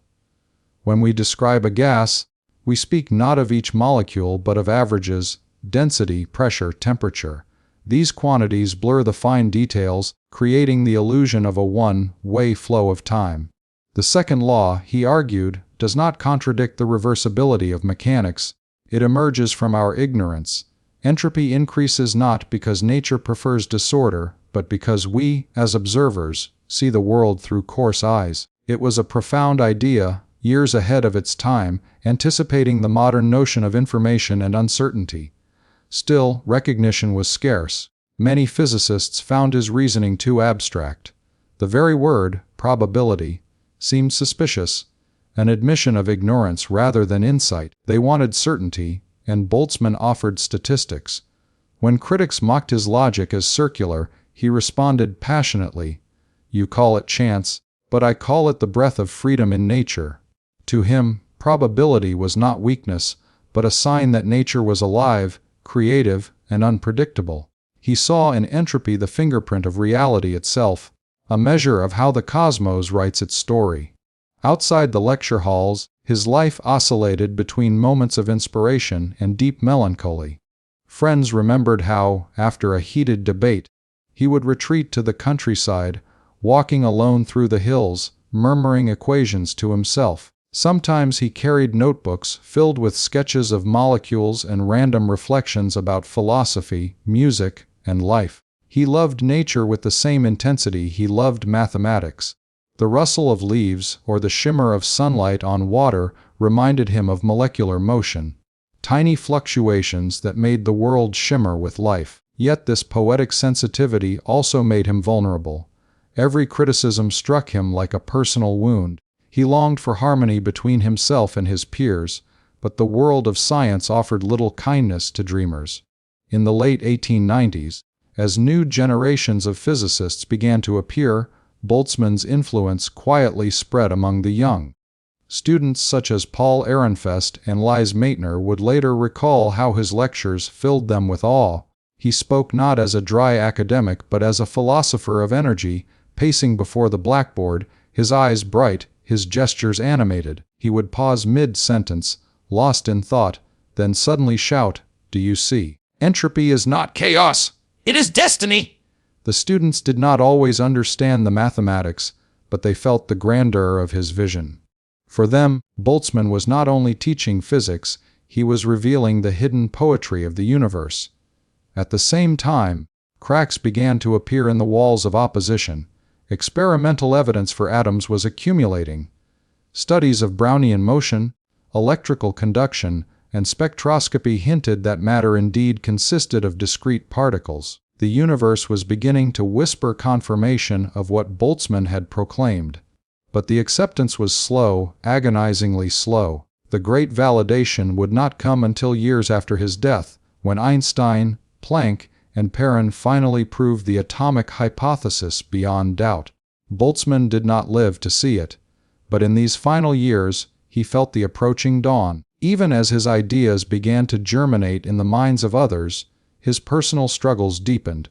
When we describe a gas, we speak not of each molecule but of averages, density, pressure, temperature. These quantities blur the fine details, creating the illusion of a one-way flow of time. The second law, he argued, does not contradict the reversibility of mechanics. It emerges from our ignorance. Entropy increases not because nature prefers disorder, but because we, as observers, see the world through coarse eyes. It was a profound idea, years ahead of its time, anticipating the modern notion of information and uncertainty. Still, recognition was scarce. Many physicists found his reasoning too abstract. The very word, probability, seemed suspicious. an admission of ignorance rather than insight. They wanted certainty, and Boltzmann offered statistics. When critics mocked his logic as circular, he responded passionately, "You call it chance, but I call it the breath of freedom in nature." To him, probability was not weakness, but a sign that nature was alive, creative, and unpredictable. He saw in entropy the fingerprint of reality itself, a measure of how the cosmos writes its story. Outside the lecture halls, his life oscillated between moments of inspiration and deep melancholy. Friends remembered how, after a heated debate, he would retreat to the countryside, walking alone through the hills, murmuring equations to himself. Sometimes he carried notebooks filled with sketches of molecules and random reflections about philosophy, music, and life. He loved nature with the same intensity he loved mathematics. The rustle of leaves or the shimmer of sunlight on water reminded him of molecular motion, tiny fluctuations that made the world shimmer with life. Yet this poetic sensitivity also made him vulnerable. Every criticism struck him like a personal wound. He longed for harmony between himself and his peers, but the world of science offered little kindness to dreamers. In the late 1890s, as new generations of physicists began to appear, Boltzmann's influence quietly spread among the young. Students such as Paul Ehrenfest and Lise Meitner would later recall how his lectures filled them with awe. He spoke not as a dry academic but as a philosopher of energy, pacing before the blackboard, his eyes bright, his gestures animated. He would pause mid-sentence, lost in thought, then suddenly shout, "Do you see? Entropy is not chaos, it is destiny!" The students did not always understand the mathematics, but they felt the grandeur of his vision. For them, Boltzmann was not only teaching physics, he was revealing the hidden poetry of the universe. At the same time, cracks began to appear in the walls of opposition. Experimental evidence for atoms was accumulating. Studies of Brownian motion, electrical conduction, and spectroscopy hinted that matter indeed consisted of discrete particles. The universe was beginning to whisper confirmation of what Boltzmann had proclaimed. But the acceptance was slow, agonizingly slow. The great validation would not come until years after his death, when Einstein, Planck, and Perrin finally proved the atomic hypothesis beyond doubt. Boltzmann did not live to see it, but in these final years, he felt the approaching dawn. Even as his ideas began to germinate in the minds of others, his personal struggles deepened.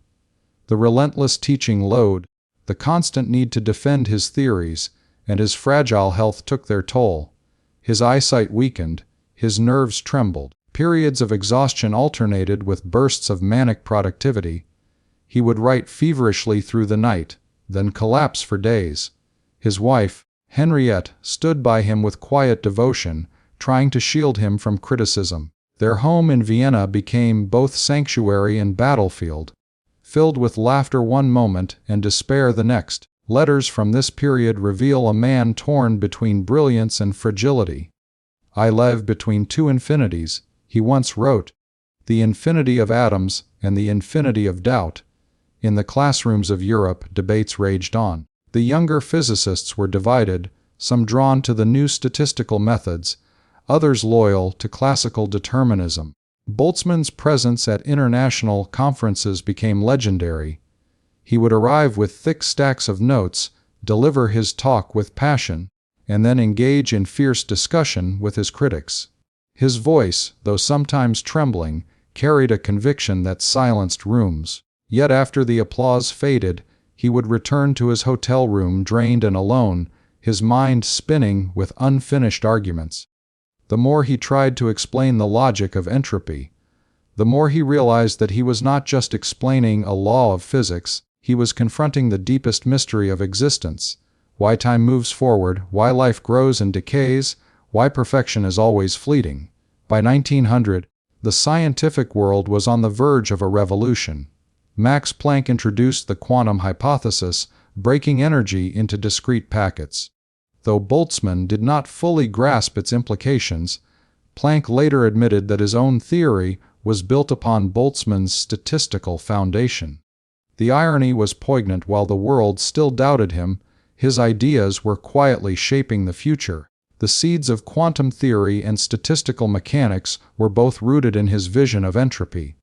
The relentless teaching load, the constant need to defend his theories, and his fragile health took their toll. His eyesight weakened, his nerves trembled. Periods of exhaustion alternated with bursts of manic productivity. He would write feverishly through the night, then collapse for days. His wife, Henriette, stood by him with quiet devotion, trying to shield him from criticism. Their home in Vienna became both sanctuary and battlefield, filled with laughter one moment and despair the next. Letters from this period reveal a man torn between brilliance and fragility. "I live between two infinities," he once wrote, "the infinity of atoms and the infinity of doubt." In the classrooms of Europe, debates raged on. The younger physicists were divided, some drawn to the new statistical methods, others loyal to classical determinism. Boltzmann's presence at international conferences became legendary. He would arrive with thick stacks of notes, deliver his talk with passion, and then engage in fierce discussion with his critics. His voice, though sometimes trembling, carried a conviction that silenced rooms. Yet after the applause faded, he would return to his hotel room drained and alone, his mind spinning with unfinished arguments. The more he tried to explain the logic of entropy, the more he realized that he was not just explaining a law of physics, he was confronting the deepest mystery of existence: why time moves forward, why life grows and decays, why perfection is always fleeting. By 1900, the scientific world was on the verge of a revolution. Max Planck introduced the quantum hypothesis, breaking energy into discrete packets. Though Boltzmann did not fully grasp its implications, Planck later admitted that his own theory was built upon Boltzmann's statistical foundation. The irony was poignant. While the world still doubted him, his ideas were quietly shaping the future. The seeds of quantum theory and statistical mechanics were both rooted in his vision of entropy.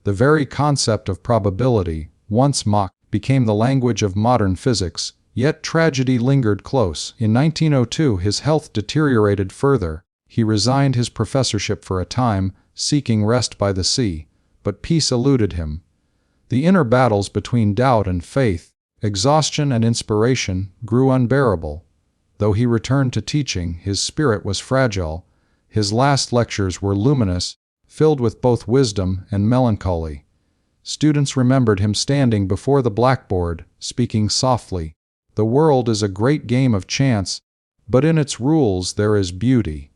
The very concept of probability, once mocked, became the language of modern physics, yet tragedy lingered close. In 1902, his health deteriorated further. He resigned his professorship for a time, seeking rest by the sea, but peace eluded him. The inner battles between doubt and faith, exhaustion and inspiration, grew unbearable. Though he returned to teaching, his spirit was fragile. His last lectures were luminous, filled with both wisdom and melancholy. Students remembered him standing before the blackboard, speaking softly. The world is a great game of chance, but in its rules there is beauty.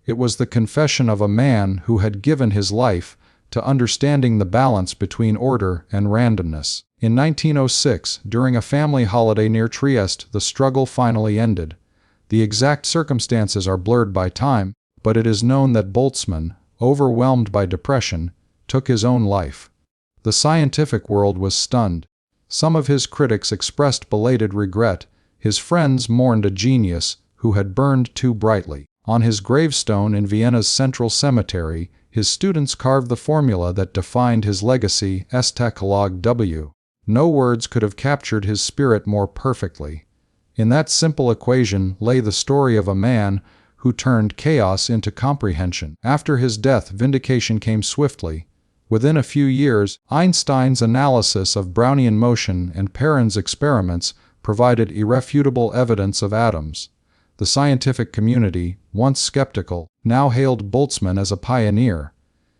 It was the confession of a man who had given his life to understanding the balance between order and randomness. In 1906, during a family holiday near Trieste, the struggle finally ended. The exact circumstances are blurred by time, but it is known that Boltzmann, overwhelmed by depression, took his own life. The scientific world was stunned. Some of his critics expressed belated regret. His friends mourned a genius who had burned too brightly. On his gravestone in Vienna's central cemetery, his students carved the formula that defined his legacy: Statistical W. No words could have captured his spirit more perfectly. In that simple equation lay the story of a man who turned chaos into comprehension. After his death, vindication came swiftly. Within a few years, Einstein's analysis of Brownian motion and Perron's experiments provided irrefutable evidence of atoms. The scientific community, once skeptical, now hailed Boltzmann as a pioneer.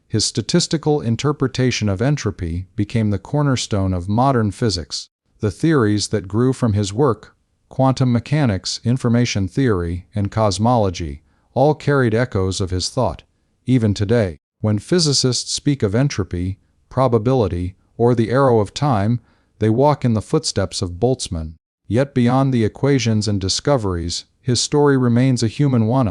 His statistical interpretation of entropy became the cornerstone of modern physics. The theories that grew from his work, quantum mechanics, information theory, and cosmology, all carried echoes of his thought. Even today, when physicists speak of entropy, probability, or the arrow of time, they walk in the footsteps of Boltzmann. Yet beyond the equations and discoveries, his story remains a human one,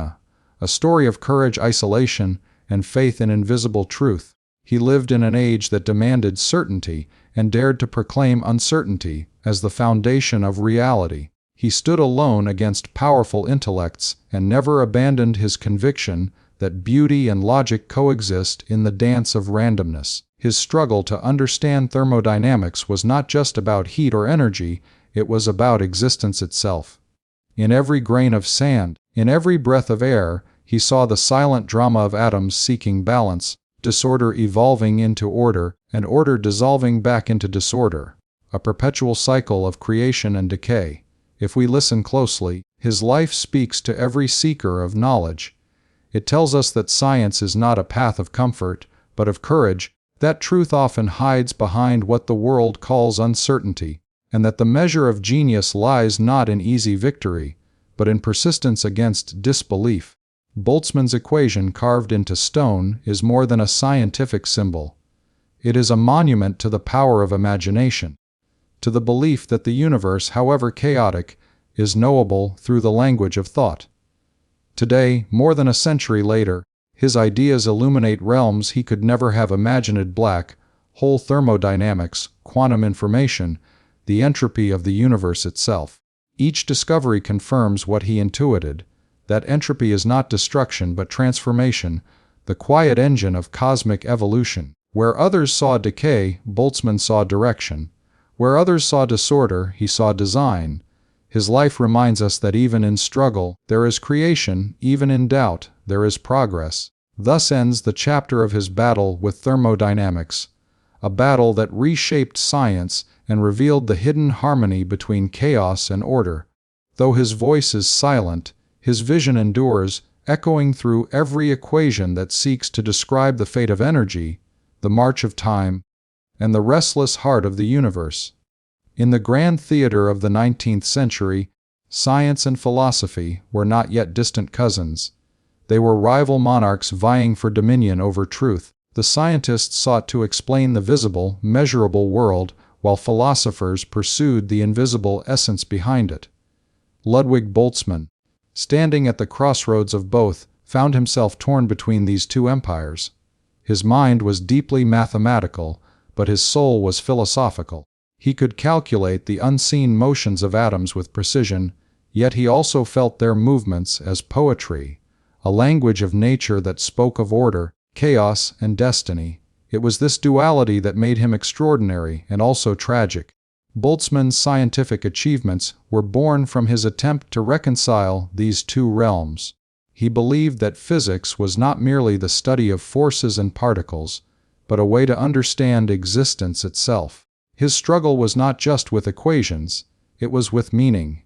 a story of courage, isolation, and faith in invisible truth. He lived in an age that demanded certainty and dared to proclaim uncertainty as the foundation of reality. He stood alone against powerful intellects and never abandoned his conviction that beauty and logic coexist in the dance of randomness. His struggle to understand thermodynamics was not just about heat or energy, it was about existence itself. In every grain of sand, in every breath of air, he saw the silent drama of atoms seeking balance, disorder evolving into order, and order dissolving back into disorder, a perpetual cycle of creation and decay. If we listen closely, his life speaks to every seeker of knowledge. It tells us that science is not a path of comfort, but of courage, that truth often hides behind what the world calls uncertainty, and that the measure of genius lies not in easy victory, but in persistence against disbelief. Boltzmann's equation carved into stone is more than a scientific symbol. It is a monument to the power of imagination, to the belief that the universe, however chaotic, is knowable through the language of thought. Today, more than a century later, his ideas illuminate realms he could never have imagined: black hole thermodynamics, quantum information, the entropy of the universe itself. Each discovery confirms what he intuited, that entropy is not destruction but transformation, the quiet engine of cosmic evolution. Where others saw decay, Boltzmann saw direction. Where others saw disorder, he saw design. His life reminds us that even in struggle, there is creation, even in doubt, there is progress. Thus ends the chapter of his battle with thermodynamics, a battle that reshaped science and revealed the hidden harmony between chaos and order. Though his voice is silent, his vision endures, echoing through every equation that seeks to describe the fate of energy, the march of time, and the restless heart of the universe. In the grand theater of the 19th century, science and philosophy were not yet distant cousins. They were rival monarchs vying for dominion over truth. The scientists sought to explain the visible, measurable world, while philosophers pursued the invisible essence behind it. Ludwig Boltzmann, standing at the crossroads of both, found himself torn between these two empires. His mind was deeply mathematical, but his soul was philosophical. He could calculate the unseen motions of atoms with precision, Yet he also felt their movements as poetry, a language of nature that spoke of order, chaos, and destiny. It was this duality that made him extraordinary and also tragic. Boltzmann's scientific achievements were born from his attempt to reconcile these two realms. He believed that physics was not merely the study of forces and particles, but a way to understand existence itself. His struggle was not just with equations, it was with meaning.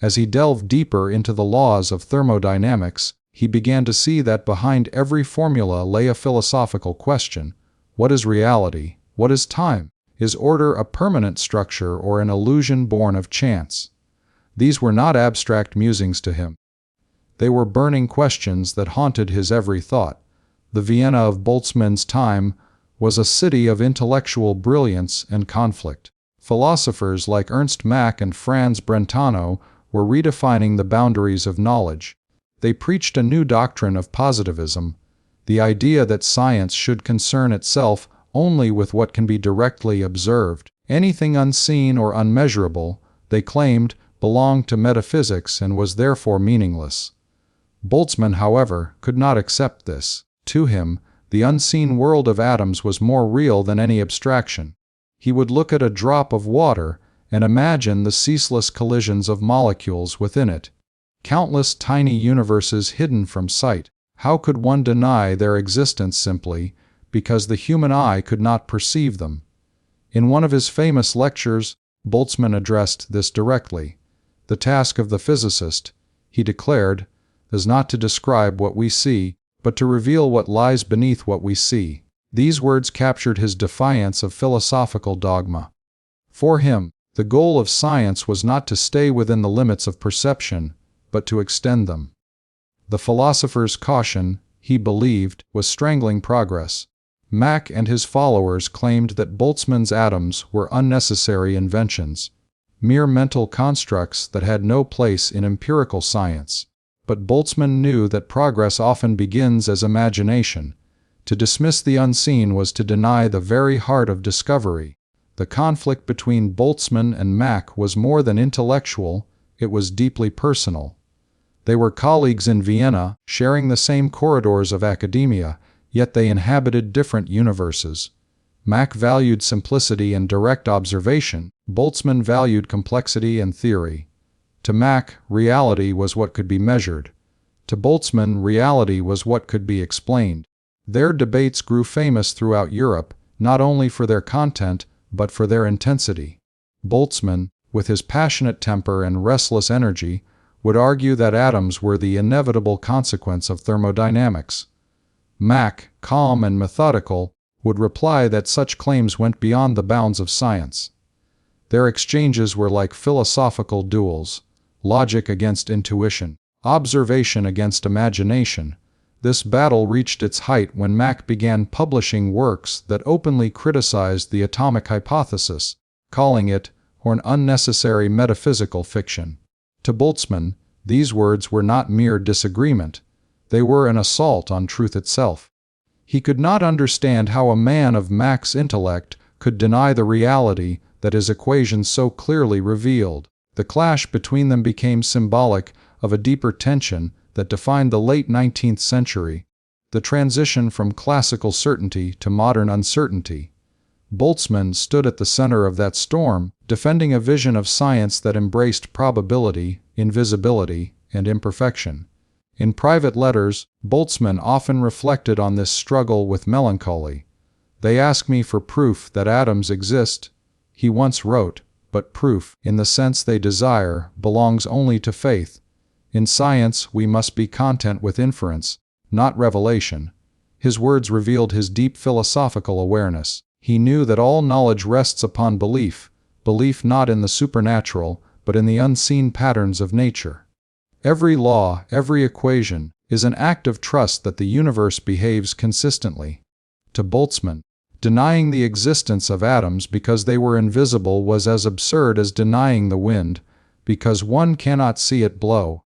As he delved deeper into the laws of thermodynamics, he began to see that behind every formula lay a philosophical question. What is reality? What is time? Is order a permanent structure or an illusion born of chance? These were not abstract musings to him. They were burning questions that haunted his every thought. The Vienna of Boltzmann's time was a city of intellectual brilliance and conflict. Philosophers like Ernst Mach and Franz Brentano were redefining the boundaries of knowledge. They preached a new doctrine of positivism, the idea that science should concern itself only with what can be directly observed. Anything unseen or unmeasurable, they claimed, belonged to metaphysics and was therefore meaningless. Boltzmann, however, could not accept this. To him, the unseen world of atoms was more real than any abstraction. He would look at a drop of water and imagine the ceaseless collisions of molecules within it. Countless tiny universes hidden from sight. How could one deny their existence simply because the human eye could not perceive them? In one of his famous lectures, Boltzmann addressed this directly. The task of the physicist, he declared, is not to describe what we see, but to reveal what lies beneath what we see. These words captured his defiance of philosophical dogma. For him, the goal of science was not to stay within the limits of perception, but to extend them. The philosopher's caution, he believed, was strangling progress. Mach and his followers claimed that Boltzmann's atoms were unnecessary inventions, mere mental constructs that had no place in empirical science. But Boltzmann knew that progress often begins as imagination. To dismiss the unseen was to deny the very heart of discovery. The conflict between Boltzmann and Mach was more than intellectual, it was deeply personal. They were colleagues in Vienna, sharing the same corridors of academia, yet they inhabited different universes. Mach valued simplicity and direct observation, Boltzmann valued complexity and theory. To Mach, reality was what could be measured. To Boltzmann, reality was what could be explained. Their debates grew famous throughout Europe, not only for their content, but for their intensity. Boltzmann, with his passionate temper and restless energy, would argue that atoms were the inevitable consequence of thermodynamics. Mach, calm and methodical, would reply that such claims went beyond the bounds of science. Their exchanges were like philosophical duels, logic against intuition, observation against imagination. This battle reached its height when Mach began publishing works that openly criticized the atomic hypothesis, calling it an unnecessary metaphysical fiction. To Boltzmann, these words were not mere disagreement, they were an assault on truth itself. He could not understand how a man of Mach's intellect could deny the reality that his equations so clearly revealed. The clash between them became symbolic of a deeper tension that defined the late 19th century, the transition from classical certainty to modern uncertainty. Boltzmann stood at the center of that storm, defending a vision of science that embraced probability, invisibility, and imperfection. In private letters, Boltzmann often reflected on this struggle with melancholy. "They ask me for proof that atoms exist," he once wrote, "but proof, in the sense they desire, belongs only to faith. In science, we must be content with inference, not revelation." His words revealed his deep philosophical awareness. He knew that all knowledge rests upon belief, belief not in the supernatural, but in the unseen patterns of nature. Every law, every equation, is an act of trust that the universe behaves consistently. To Boltzmann, denying the existence of atoms because they were invisible was as absurd as denying the wind, because one cannot see it blow.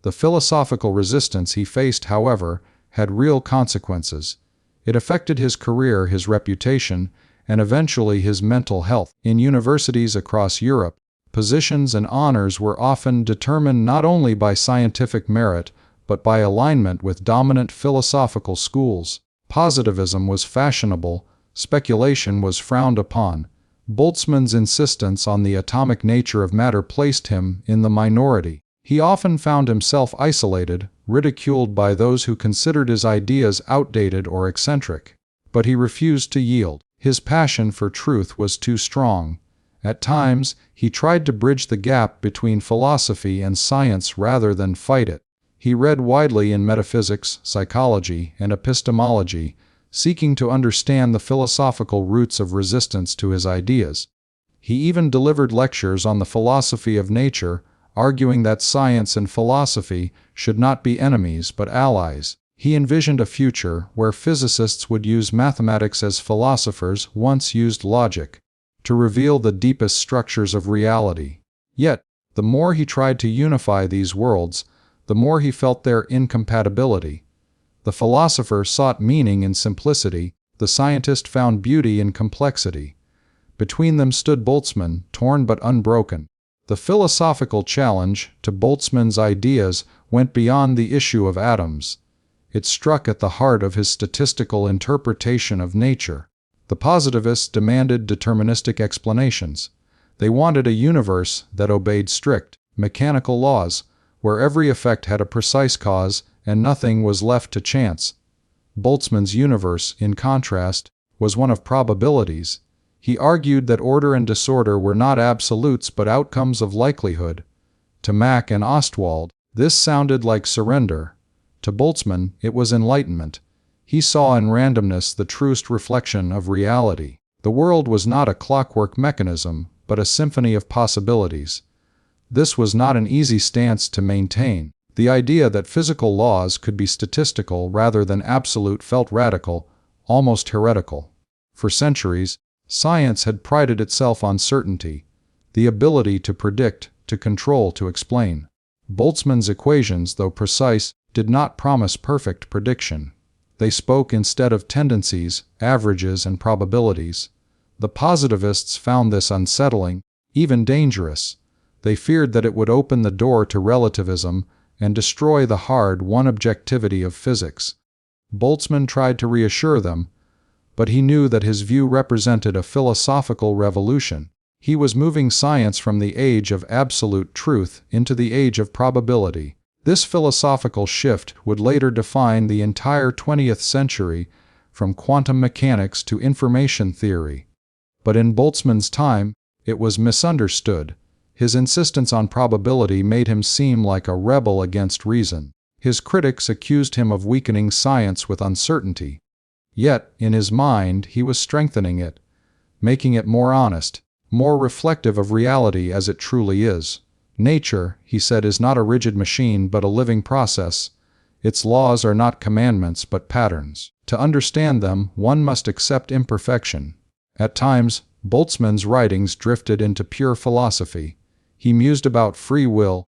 The philosophical resistance he faced, however, had real consequences. It affected his career, his reputation, and eventually his mental health. In universities across Europe, positions and honors were often determined not only by scientific merit, but by alignment with dominant philosophical schools. Positivism was fashionable, speculation was frowned upon. Boltzmann's insistence on the atomic nature of matter placed him in the minority. He often found himself isolated, ridiculed by those who considered his ideas outdated or eccentric. But he refused to yield. His passion for truth was too strong. At times, he tried to bridge the gap between philosophy and science rather than fight it. He read widely in metaphysics, psychology, and epistemology, seeking to understand the philosophical roots of resistance to his ideas. He even delivered lectures on the philosophy of nature, arguing that science and philosophy should not be enemies but allies. He envisioned a future where physicists would use mathematics as philosophers once used logic, to reveal the deepest structures of reality. Yet, the more he tried to unify these worlds, the more he felt their incompatibility. The philosopher sought meaning in simplicity, the scientist found beauty in complexity. Between them stood Boltzmann, torn but unbroken. The philosophical challenge to Boltzmann's ideas went beyond the issue of atoms. It struck at the heart of his statistical interpretation of nature. The positivists demanded deterministic explanations. They wanted a universe that obeyed strict, mechanical laws, where every effect had a precise cause and nothing was left to chance. Boltzmann's universe, in contrast, was one of probabilities. He argued that order and disorder were not absolutes but outcomes of likelihood. To Mach and Ostwald, this sounded like surrender. To Boltzmann, it was enlightenment. He saw in randomness the truest reflection of reality. The world was not a clockwork mechanism, but a symphony of possibilities. This was not an easy stance to maintain. The idea that physical laws could be statistical rather than absolute felt radical, almost heretical. For centuries, science had prided itself on certainty, the ability to predict, to control, to explain. Boltzmann's equations, though precise, did not promise perfect prediction. They spoke instead of tendencies, averages, and probabilities. The positivists found this unsettling, even dangerous. They feared that it would open the door to relativism and destroy the hard-won objectivity of physics. Boltzmann tried to reassure them, but he knew that his view represented a philosophical revolution. He was moving science from the age of absolute truth into the age of probability. This philosophical shift would later define the entire 20th century, from quantum mechanics to information theory. But in Boltzmann's time, it was misunderstood. His insistence on probability made him seem like a rebel against reason. His critics accused him of weakening science with uncertainty. Yet, in his mind, he was strengthening it, making it more honest, more reflective of reality as it truly is. Nature, he said, is not a rigid machine but a living process. Its laws are not commandments but patterns. To understand them, one must accept imperfection. At times, Boltzmann's writings drifted into pure philosophy. He mused about free will,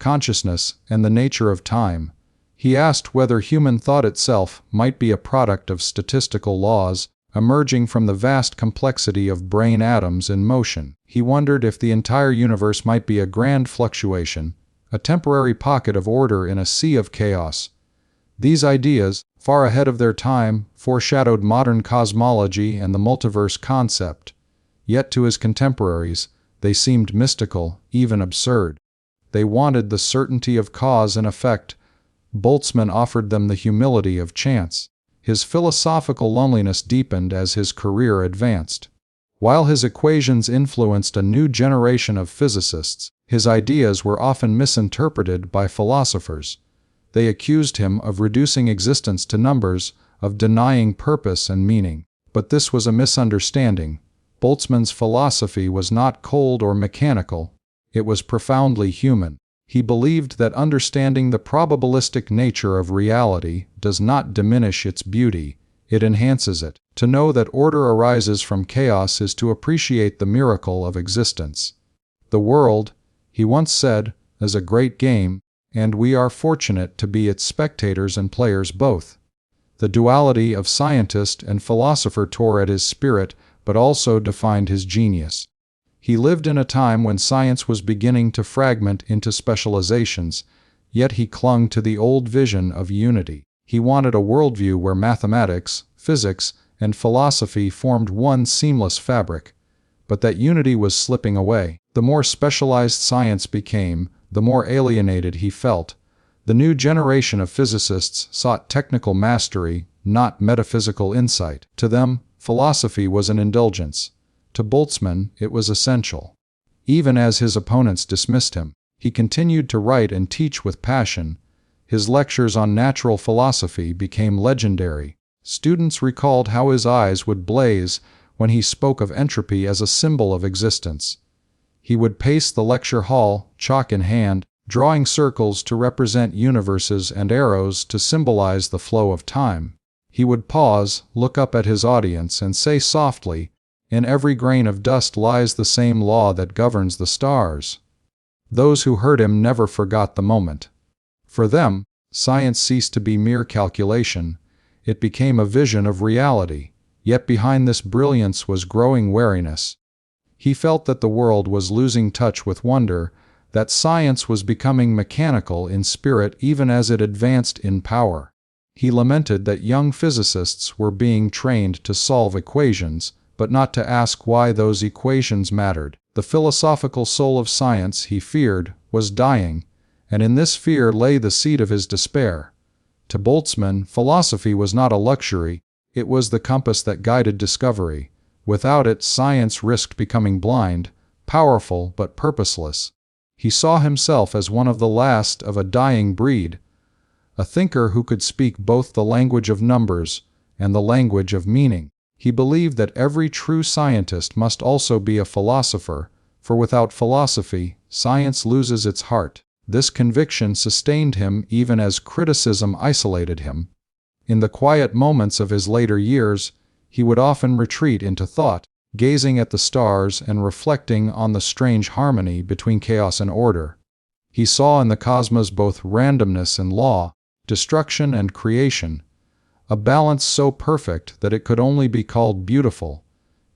consciousness, and the nature of time. He asked whether human thought itself might be a product of statistical laws, emerging from the vast complexity of brain atoms in motion. He wondered if the entire universe might be a grand fluctuation, a temporary pocket of order in a sea of chaos. These ideas, far ahead of their time, foreshadowed modern cosmology and the multiverse concept. Yet to his contemporaries, they seemed mystical, even absurd. They wanted the certainty of cause and effect. Boltzmann offered them the humility of chance. His philosophical loneliness deepened as his career advanced. While his equations influenced a new generation of physicists, his ideas were often misinterpreted by philosophers. They accused him of reducing existence to numbers, of denying purpose and meaning. But this was a misunderstanding. Boltzmann's philosophy was not cold or mechanical. It was profoundly human. He believed that understanding the probabilistic nature of reality does not diminish its beauty, it enhances it. To know that order arises from chaos is to appreciate the miracle of existence. The world, he once said, is a great game, and we are fortunate to be its spectators and players both. The duality of scientist and philosopher tore at his spirit, but also defined his genius. He lived in a time when science was beginning to fragment into specializations, yet he clung to the old vision of unity. He wanted a worldview where mathematics, physics, and philosophy formed one seamless fabric. But that unity was slipping away. The more specialized science became, the more alienated he felt. The new generation of physicists sought technical mastery, not metaphysical insight. To them, philosophy was an indulgence. To Boltzmann, it was essential. Even as his opponents dismissed him, he continued to write and teach with passion. His lectures on natural philosophy became legendary. Students recalled how his eyes would blaze when he spoke of entropy as a symbol of existence. He would pace the lecture hall, chalk in hand, drawing circles to represent universes and arrows to symbolize the flow of time. He would pause, look up at his audience, and say softly, "In every grain of dust lies the same law that governs the stars." Those who heard him never forgot the moment. For them, science ceased to be mere calculation. It became a vision of reality. Yet behind this brilliance was growing wariness. He felt that the world was losing touch with wonder, that science was becoming mechanical in spirit even as it advanced in power. He lamented that young physicists were being trained to solve equations, but not to ask why those equations mattered. The philosophical soul of science, he feared, was dying, and in this fear lay the seed of his despair. To Boltzmann, philosophy was not a luxury, it was the compass that guided discovery. Without it, science risked becoming blind, powerful but purposeless. He saw himself as one of the last of a dying breed, a thinker who could speak both the language of numbers and the language of meaning. He believed that every true scientist must also be a philosopher, for without philosophy, science loses its heart. This conviction sustained him even as criticism isolated him. In the quiet moments of his later years, he would often retreat into thought, gazing at the stars and reflecting on the strange harmony between chaos and order. He saw in the cosmos both randomness and law, destruction and creation, a balance so perfect that it could only be called beautiful.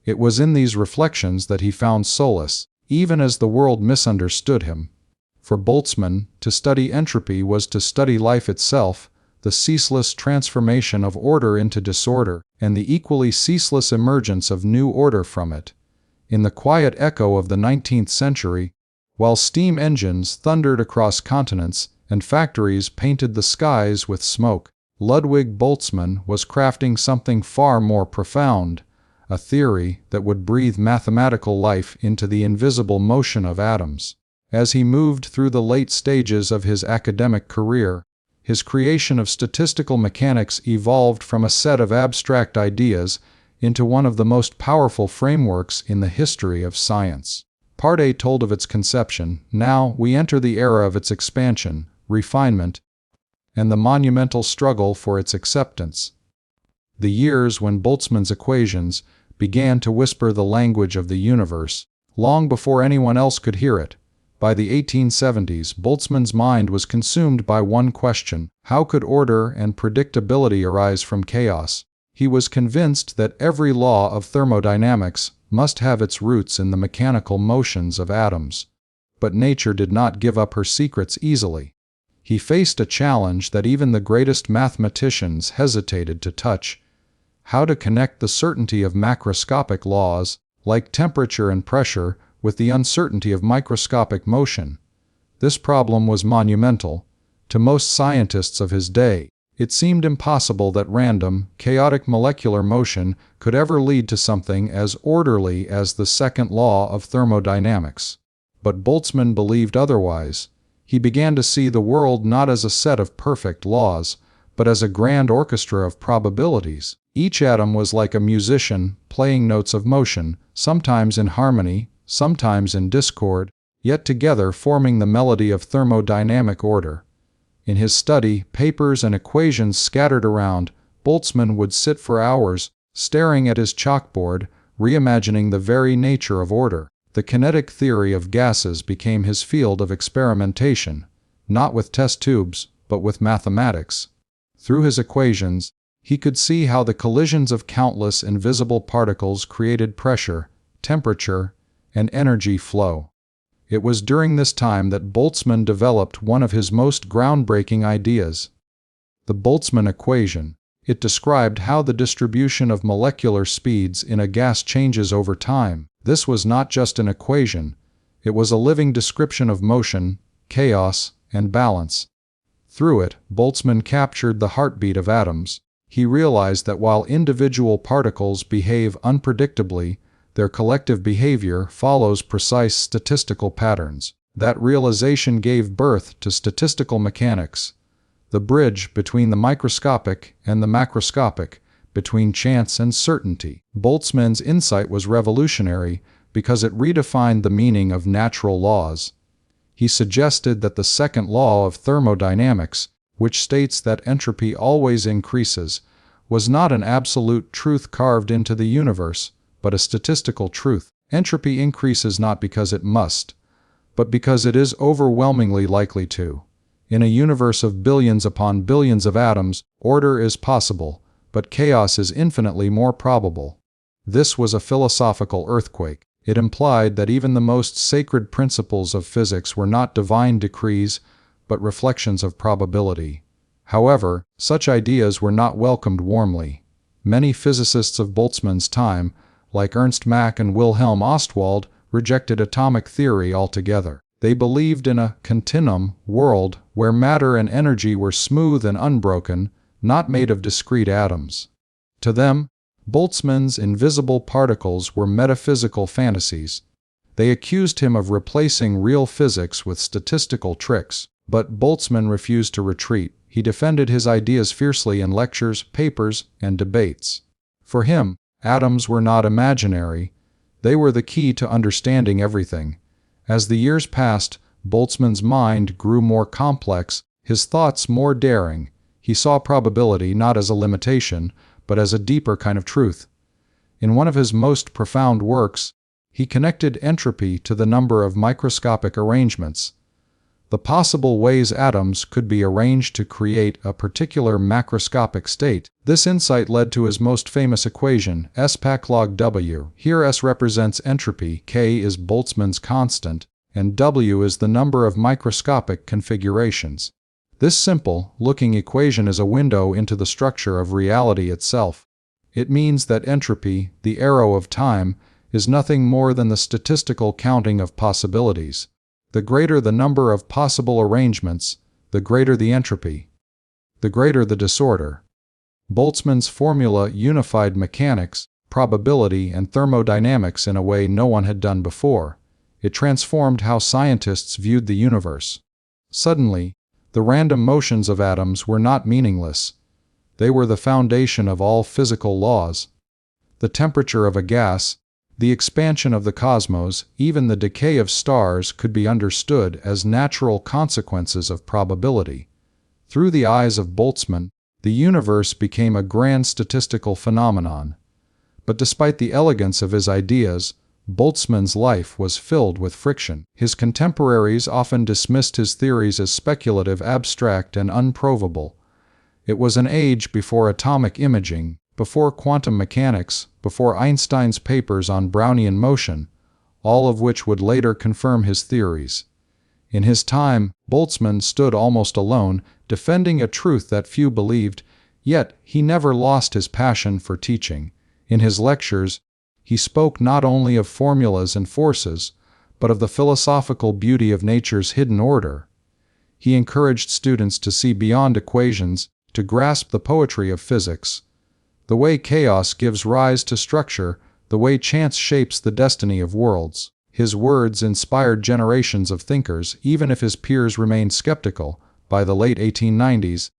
It was in these reflections that he found solace, even as the world misunderstood him. For Boltzmann, to study entropy was to study life itself, the ceaseless transformation of order into disorder, and the equally ceaseless emergence of new order from it. In the quiet echo of the 19th century, while steam engines thundered across continents and factories painted the skies with smoke, Ludwig Boltzmann was crafting something far more profound, a theory that would breathe mathematical life into the invisible motion of atoms. As he moved through the late stages of his academic career, his creation of statistical mechanics evolved from a set of abstract ideas into one of the most powerful frameworks in the history of science. Part A told of its conception. Now we enter the era of its expansion, refinement, and the monumental struggle for its acceptance. The years when Boltzmann's equations began to whisper the language of the universe, long before anyone else could hear it. By the 1870s, Boltzmann's mind was consumed by one question: how could order and predictability arise from chaos? He was convinced that every law of thermodynamics must have its roots in the mechanical motions of atoms. But nature did not give up her secrets easily. He faced a challenge that even the greatest mathematicians hesitated to touch: how to connect the certainty of macroscopic laws, like temperature and pressure, with the uncertainty of microscopic motion. This problem was monumental. To most scientists of his day, it seemed impossible that random, chaotic molecular motion could ever lead to something as orderly as the second law of thermodynamics. But Boltzmann believed otherwise. He began to see the world not as a set of perfect laws, but as a grand orchestra of probabilities. Each atom was like a musician playing notes of motion, sometimes in harmony, sometimes in discord, yet together forming the melody of thermodynamic order. In his study, papers and equations scattered around, Boltzmann would sit for hours, staring at his chalkboard, reimagining the very nature of order. The kinetic theory of gases became his field of experimentation, not with test tubes, but with mathematics. Through his equations, he could see how the collisions of countless invisible particles created pressure, temperature, and energy flow. It was during this time that Boltzmann developed one of his most groundbreaking ideas, the Boltzmann equation. It described how the distribution of molecular speeds in a gas changes over time. This was not just an equation, it was a living description of motion, chaos, and balance. Through it, Boltzmann captured the heartbeat of atoms. He realized that while individual particles behave unpredictably, their collective behavior follows precise statistical patterns. That realization gave birth to statistical mechanics, the bridge between the microscopic and the macroscopic, between chance and certainty. Boltzmann's insight was revolutionary because it redefined the meaning of natural laws. He suggested that the second law of thermodynamics, which states that entropy always increases, was not an absolute truth carved into the universe, but a statistical truth. Entropy increases not because it must, but because it is overwhelmingly likely to. In a universe of billions upon billions of atoms, order is possible, but chaos is infinitely more probable. This was a philosophical earthquake. It implied that even the most sacred principles of physics were not divine decrees, but reflections of probability. However, such ideas were not welcomed warmly. Many physicists of Boltzmann's time, like Ernst Mach and Wilhelm Ostwald, rejected atomic theory altogether. They believed in a continuum world where matter and energy were smooth and unbroken, not made of discrete atoms. To them, Boltzmann's invisible particles were metaphysical fantasies. They accused him of replacing real physics with statistical tricks, but Boltzmann refused to retreat. He defended his ideas fiercely in lectures, papers, and debates. For him, atoms were not imaginary. They were the key to understanding everything. As the years passed, Boltzmann's mind grew more complex, his thoughts more daring. He saw probability not as a limitation, but as a deeper kind of truth. In one of his most profound works, he connected entropy to the number of microscopic arrangements, the possible ways atoms could be arranged to create a particular macroscopic state. This insight led to his most famous equation, S Pac log W. Here S represents entropy, K is Boltzmann's constant, and W is the number of microscopic configurations. This simple-looking equation is a window into the structure of reality itself. It means that entropy, the arrow of time, is nothing more than the statistical counting of possibilities. The greater the number of possible arrangements, the greater the entropy, the greater the disorder. Boltzmann's formula unified mechanics, probability, and thermodynamics in a way no one had done before. It transformed how scientists viewed the universe. Suddenly, the random motions of atoms were not meaningless. They were the foundation of all physical laws. The temperature of a gas, the expansion of the cosmos, even the decay of stars could be understood as natural consequences of probability. Through the eyes of Boltzmann, the universe became a grand statistical phenomenon. But despite the elegance of his ideas, Boltzmann's life was filled with friction. His contemporaries often dismissed his theories as speculative, abstract, and unprovable. It was an age before atomic imaging, before quantum mechanics, before Einstein's papers on Brownian motion, all of which would later confirm his theories. In his time, Boltzmann stood almost alone, defending a truth that few believed, yet he never lost his passion for teaching. In his lectures, he spoke not only of formulas and forces, but of the philosophical beauty of nature's hidden order. He encouraged students to see beyond equations, to grasp the poetry of physics. The way chaos gives rise to structure, the way chance shapes the destiny of worlds. His words inspired generations of thinkers, even if his peers remained skeptical. By the late 1890s,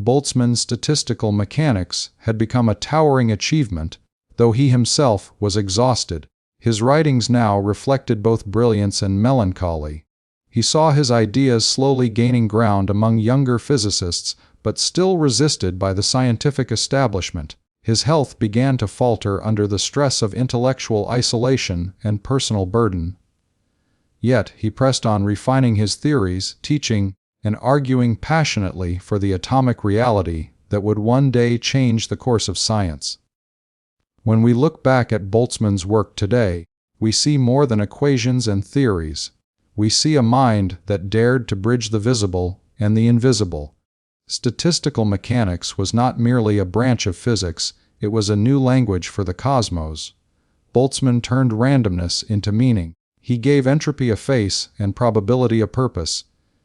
Boltzmann's statistical mechanics had become a towering achievement, though he himself was exhausted. His writings now reflected both brilliance and melancholy. He saw his ideas slowly gaining ground among younger physicists, but still resisted by the scientific establishment. His health began to falter under the stress of intellectual isolation and personal burden. Yet he pressed on refining his theories, teaching, and arguing passionately for the atomic reality that would one day change the course of science. When we look back at Boltzmann's work today, we see more than equations and theories. We see a mind that dared to bridge the visible and the invisible. Statistical mechanics was not merely a branch of physics, it was a new language for the cosmos. Boltzmann turned randomness into meaning. He gave entropy a face and probability a purpose.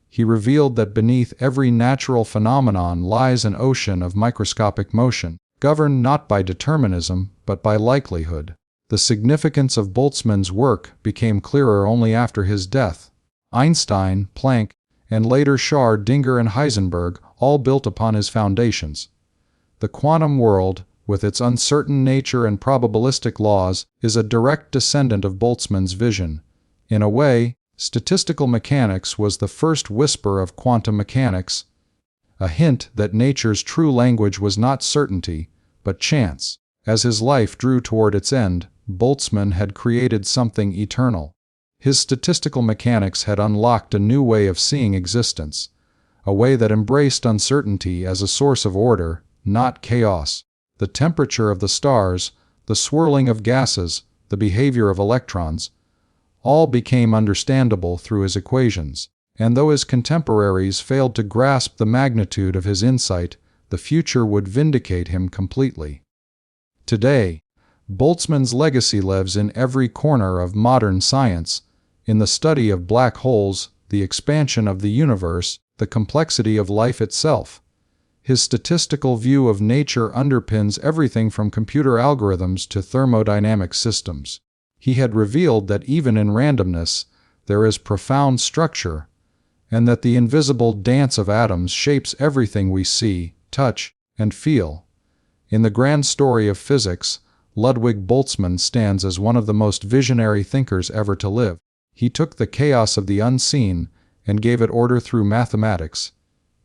He revealed that beneath every natural phenomenon lies an ocean of microscopic motion, governed not by determinism, but by likelihood. The significance of Boltzmann's work became clearer only after his death. Einstein, Planck, and later Schrödinger and Heisenberg all built upon his foundations. The quantum world, with its uncertain nature and probabilistic laws, is a direct descendant of Boltzmann's vision. In a way, statistical mechanics was the first whisper of quantum mechanics, a hint that nature's true language was not certainty, but chance. As his life drew toward its end, Boltzmann had created something eternal. His statistical mechanics had unlocked a new way of seeing existence, a way that embraced uncertainty as a source of order, not chaos. The temperature of the stars, the swirling of gases, the behavior of electrons, all became understandable through his equations. And though his contemporaries failed to grasp the magnitude of his insight, the future would vindicate him completely. Today, Boltzmann's legacy lives in every corner of modern science, in the study of black holes, the expansion of the universe, the complexity of life itself. His statistical view of nature underpins everything from computer algorithms to thermodynamic systems. He had revealed that even in randomness, there is profound structure, and that the invisible dance of atoms shapes everything we see, touch, and feel. In the grand story of physics, Ludwig Boltzmann stands as one of the most visionary thinkers ever to live. He took the chaos of the unseen and gave it order through mathematics.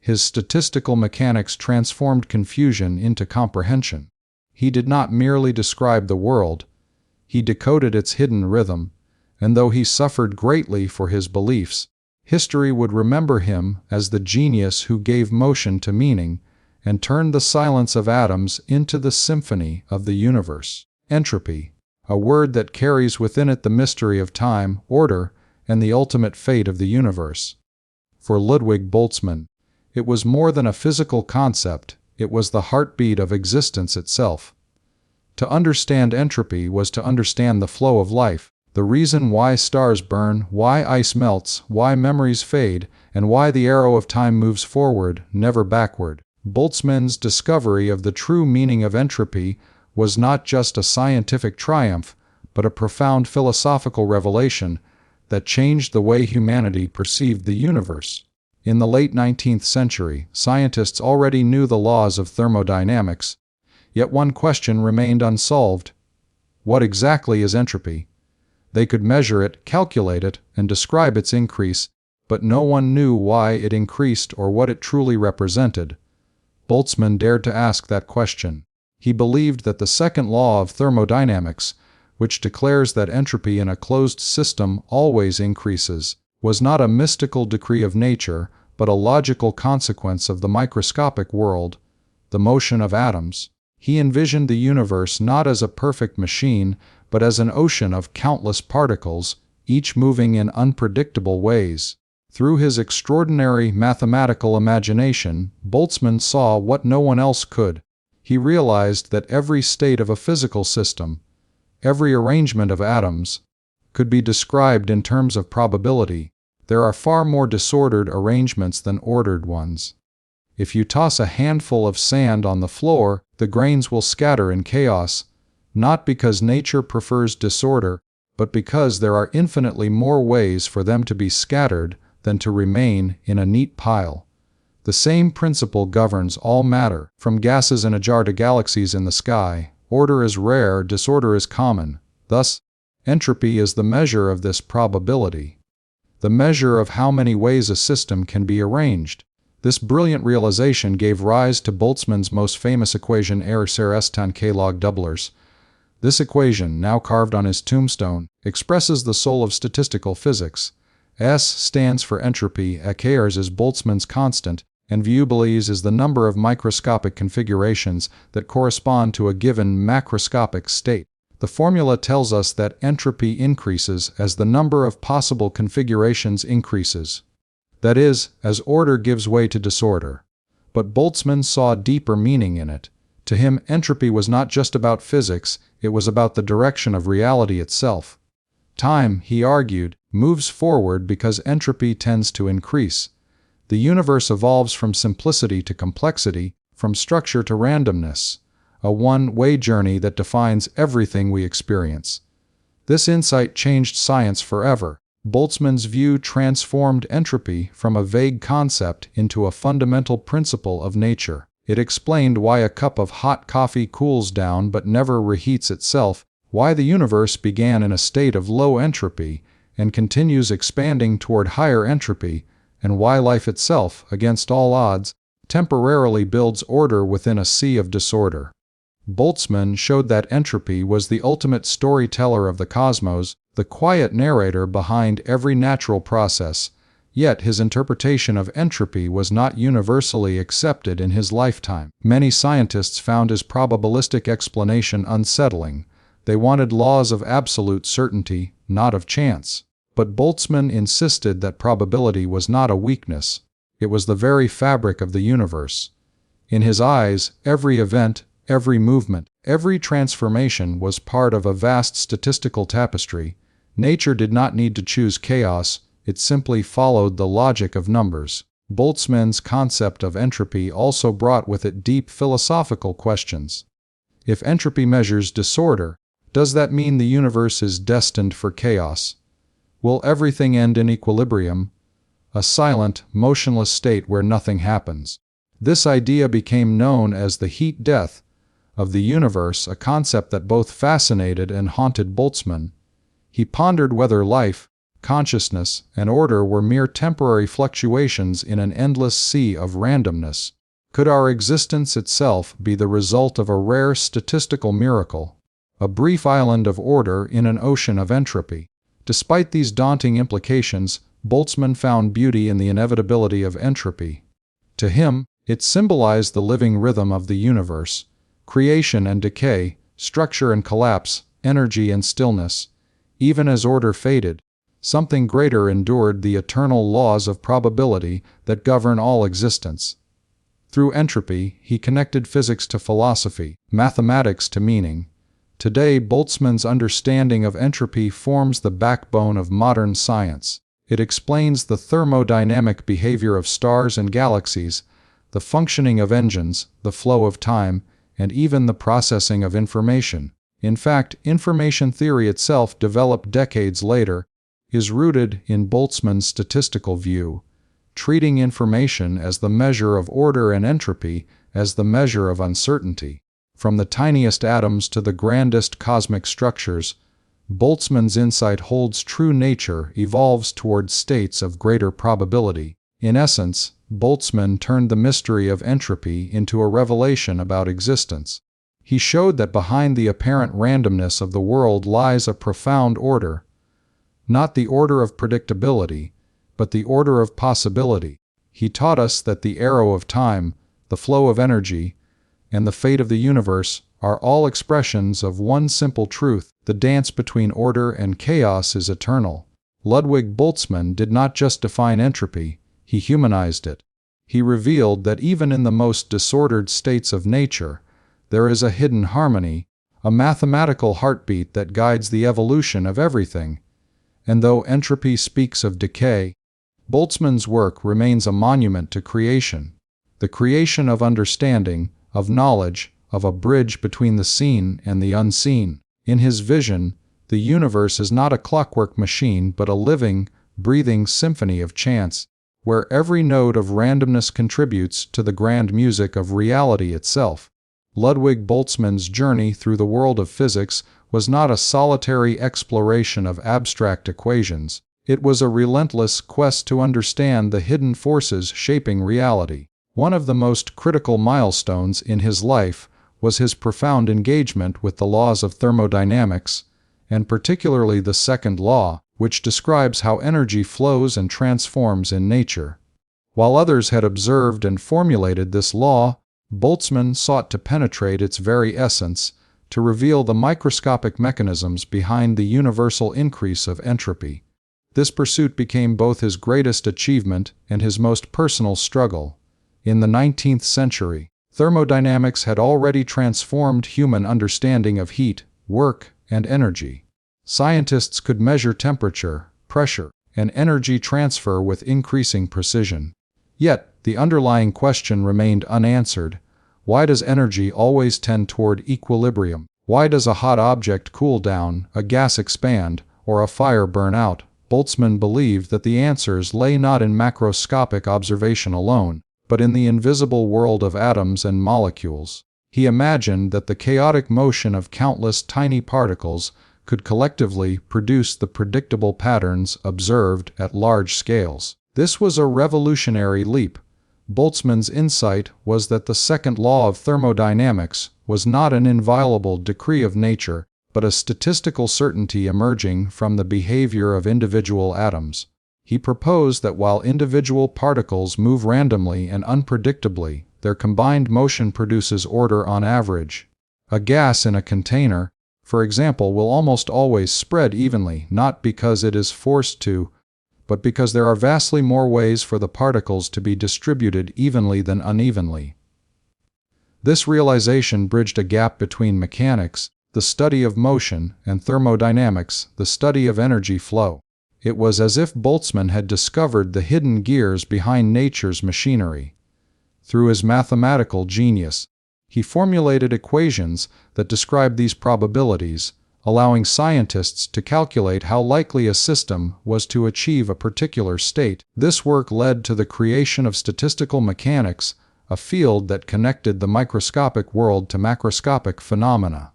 His statistical mechanics transformed confusion into comprehension. He did not merely describe the world, he decoded its hidden rhythm, and though he suffered greatly for his beliefs, history would remember him as the genius who gave motion to meaning and turned the silence of atoms into the symphony of the universe. Entropy, a word that carries within it the mystery of time, order, and the ultimate fate of the universe. For Ludwig Boltzmann, it was more than a physical concept, it was the heartbeat of existence itself. To understand entropy was to understand the flow of life, the reason why stars burn, why ice melts, why memories fade, and why the arrow of time moves forward, never backward. Boltzmann's discovery of the true meaning of entropy was not just a scientific triumph, but a profound philosophical revelation that changed the way humanity perceived the universe. In the late 19th century, scientists already knew the laws of thermodynamics, yet one question remained unsolved. What exactly is entropy? They could measure it, calculate it, and describe its increase, but no one knew why it increased or what it truly represented. Boltzmann dared to ask that question. He believed that the second law of thermodynamics, which declares that entropy in a closed system always increases, was not a mystical decree of nature, but a logical consequence of the microscopic world, the motion of atoms. He envisioned the universe not as a perfect machine, but as an ocean of countless particles, each moving in unpredictable ways. Through his extraordinary mathematical imagination, Boltzmann saw what no one else could. He realized that every state of a physical system, every arrangement of atoms, could be described in terms of probability. There are far more disordered arrangements than ordered ones. If you toss a handful of sand on the floor, the grains will scatter in chaos, not because nature prefers disorder, but because there are infinitely more ways for them to be scattered than to remain in a neat pile. The same principle governs all matter, from gases in a jar to galaxies in the sky. Order is rare, disorder is common. Thus, entropy is the measure of this probability, the measure of how many ways a system can be arranged. This brilliant realization gave rise to Boltzmann's most famous equation R ser S tan K log doublers. This equation, now carved on his tombstone, expresses the soul of statistical physics. S stands for entropy, Krs is Boltzmann's constant, and viewabilis is the number of microscopic configurations that correspond to a given macroscopic state. The formula tells us that entropy increases as the number of possible configurations increases. That is, as order gives way to disorder. But Boltzmann saw deeper meaning in it. To him, entropy was not just about physics, it was about the direction of reality itself. Time, he argued, moves forward because entropy tends to increase. The universe evolves from simplicity to complexity, from structure to randomness, a one-way journey that defines everything we experience. This insight changed science forever. Boltzmann's view transformed entropy from a vague concept into a fundamental principle of nature. It explained why a cup of hot coffee cools down but never reheats itself, why the universe began in a state of low entropy and continues expanding toward higher entropy, and why life itself, against all odds, temporarily builds order within a sea of disorder. Boltzmann showed that entropy was the ultimate storyteller of the cosmos, the quiet narrator behind every natural process, yet his interpretation of entropy was not universally accepted in his lifetime. Many scientists found his probabilistic explanation unsettling. They wanted laws of absolute certainty, not of chance. But Boltzmann insisted that probability was not a weakness. It was the very fabric of the universe. In his eyes, every event, every movement, every transformation was part of a vast statistical tapestry. Nature did not need to choose chaos, it simply followed the logic of numbers. Boltzmann's concept of entropy also brought with it deep philosophical questions. If entropy measures disorder, does that mean the universe is destined for chaos? Will everything end in equilibrium? A silent, motionless state where nothing happens. This idea became known as the heat death of the universe, a concept that both fascinated and haunted Boltzmann. He pondered whether life, consciousness, and order were mere temporary fluctuations in an endless sea of randomness. Could our existence itself be the result of a rare statistical miracle, a brief island of order in an ocean of entropy? Despite these daunting implications, Boltzmann found beauty in the inevitability of entropy. To him, it symbolized the living rhythm of the universe, creation and decay, structure and collapse, energy and stillness. Even as order faded, something greater endured, the eternal laws of probability that govern all existence. Through entropy, he connected physics to philosophy, mathematics to meaning. Today, Boltzmann's understanding of entropy forms the backbone of modern science. It explains the thermodynamic behavior of stars and galaxies, the functioning of engines, the flow of time, and even the processing of information. In fact, information theory itself, developed decades later, is rooted in Boltzmann's statistical view, treating information as the measure of order and entropy as the measure of uncertainty. From the tiniest atoms to the grandest cosmic structures, Boltzmann's insight holds true. Nature evolves towards states of greater probability. In essence, Boltzmann turned the mystery of entropy into a revelation about existence. He showed that behind the apparent randomness of the world lies a profound order, not the order of predictability, but the order of possibility. He taught us that the arrow of time, the flow of energy, and the fate of the universe are all expressions of one simple truth: the dance between order and chaos is eternal. Ludwig Boltzmann did not just define entropy, he humanized it. He revealed that even in the most disordered states of nature, there is a hidden harmony, a mathematical heartbeat that guides the evolution of everything. And though entropy speaks of decay, Boltzmann's work remains a monument to creation, the creation of understanding, of knowledge, of a bridge between the seen and the unseen. In his vision, the universe is not a clockwork machine but a living, breathing symphony of chance, where every note of randomness contributes to the grand music of reality itself. Ludwig Boltzmann's journey through the world of physics was not a solitary exploration of abstract equations. It was a relentless quest to understand the hidden forces shaping reality. One of the most critical milestones in his life was his profound engagement with the laws of thermodynamics, and particularly the second law, which describes how energy flows and transforms in nature. While others had observed and formulated this law, Boltzmann sought to penetrate its very essence, to reveal the microscopic mechanisms behind the universal increase of entropy. This pursuit became both his greatest achievement and his most personal struggle. In the 19th century, thermodynamics had already transformed human understanding of heat, work, and energy. Scientists could measure temperature, pressure, and energy transfer with increasing precision. Yet, the underlying question remained unanswered. Why does energy always tend toward equilibrium? Why does a hot object cool down, a gas expand, or a fire burn out? Boltzmann believed that the answers lay not in macroscopic observation alone, but in the invisible world of atoms and molecules. He imagined that the chaotic motion of countless tiny particles could collectively produce the predictable patterns observed at large scales. This was a revolutionary leap. Boltzmann's insight was that the second law of thermodynamics was not an inviolable decree of nature, but a statistical certainty emerging from the behavior of individual atoms. He proposed that while individual particles move randomly and unpredictably, their combined motion produces order on average. A gas in a container, for example, will almost always spread evenly, not because it is forced to, but because there are vastly more ways for the particles to be distributed evenly than unevenly. This realization bridged a gap between mechanics, the study of motion, and thermodynamics, the study of energy flow. It was as if Boltzmann had discovered the hidden gears behind nature's machinery. Through his mathematical genius, he formulated equations that described these probabilities, allowing scientists to calculate how likely a system was to achieve a particular state. This work led to the creation of statistical mechanics, a field that connected the microscopic world to macroscopic phenomena.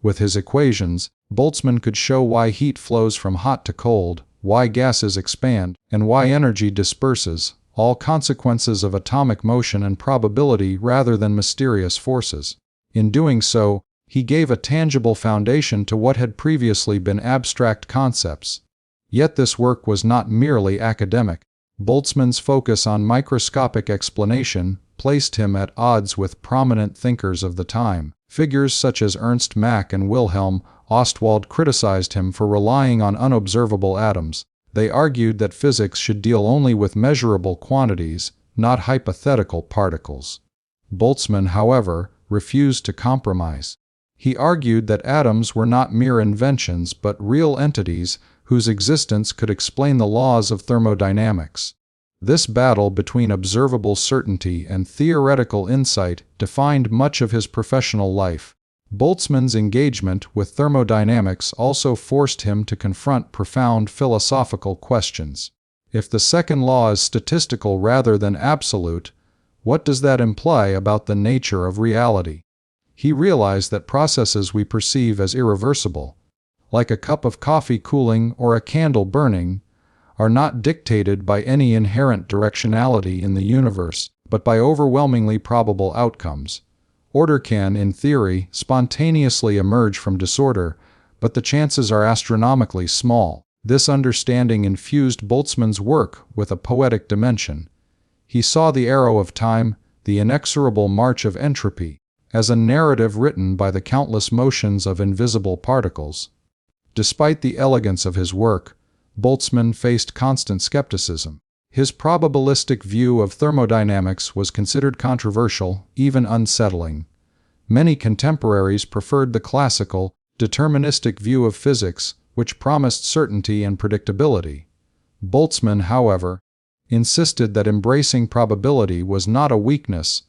With his equations, Boltzmann could show why heat flows from hot to cold, why gases expand, and why energy disperses, all consequences of atomic motion and probability rather than mysterious forces. In doing so, he gave a tangible foundation to what had previously been abstract concepts. Yet this work was not merely academic. Boltzmann's focus on microscopic explanation placed him at odds with prominent thinkers of the time. Figures such as Ernst Mach and Wilhelm Ostwald criticized him for relying on unobservable atoms. They argued that physics should deal only with measurable quantities, not hypothetical particles. Boltzmann, however, refused to compromise. He argued that atoms were not mere inventions but real entities whose existence could explain the laws of thermodynamics. This battle between observable certainty and theoretical insight defined much of his professional life. Boltzmann's engagement with thermodynamics also forced him to confront profound philosophical questions. If the second law is statistical rather than absolute, what does that imply about the nature of reality? He realized that processes we perceive as irreversible, like a cup of coffee cooling or a candle burning, are not dictated by any inherent directionality in the universe, but by overwhelmingly probable outcomes. Order can, in theory, spontaneously emerge from disorder, but the chances are astronomically small. This understanding infused Boltzmann's work with a poetic dimension. He saw the arrow of time, the inexorable march of entropy, as a narrative written by the countless motions of invisible particles. Despite the elegance of his work, Boltzmann faced constant skepticism. His probabilistic view of thermodynamics was considered controversial, even unsettling. Many contemporaries preferred the classical, deterministic view of physics, which promised certainty and predictability. Boltzmann, however, insisted that embracing probability was not a weakness,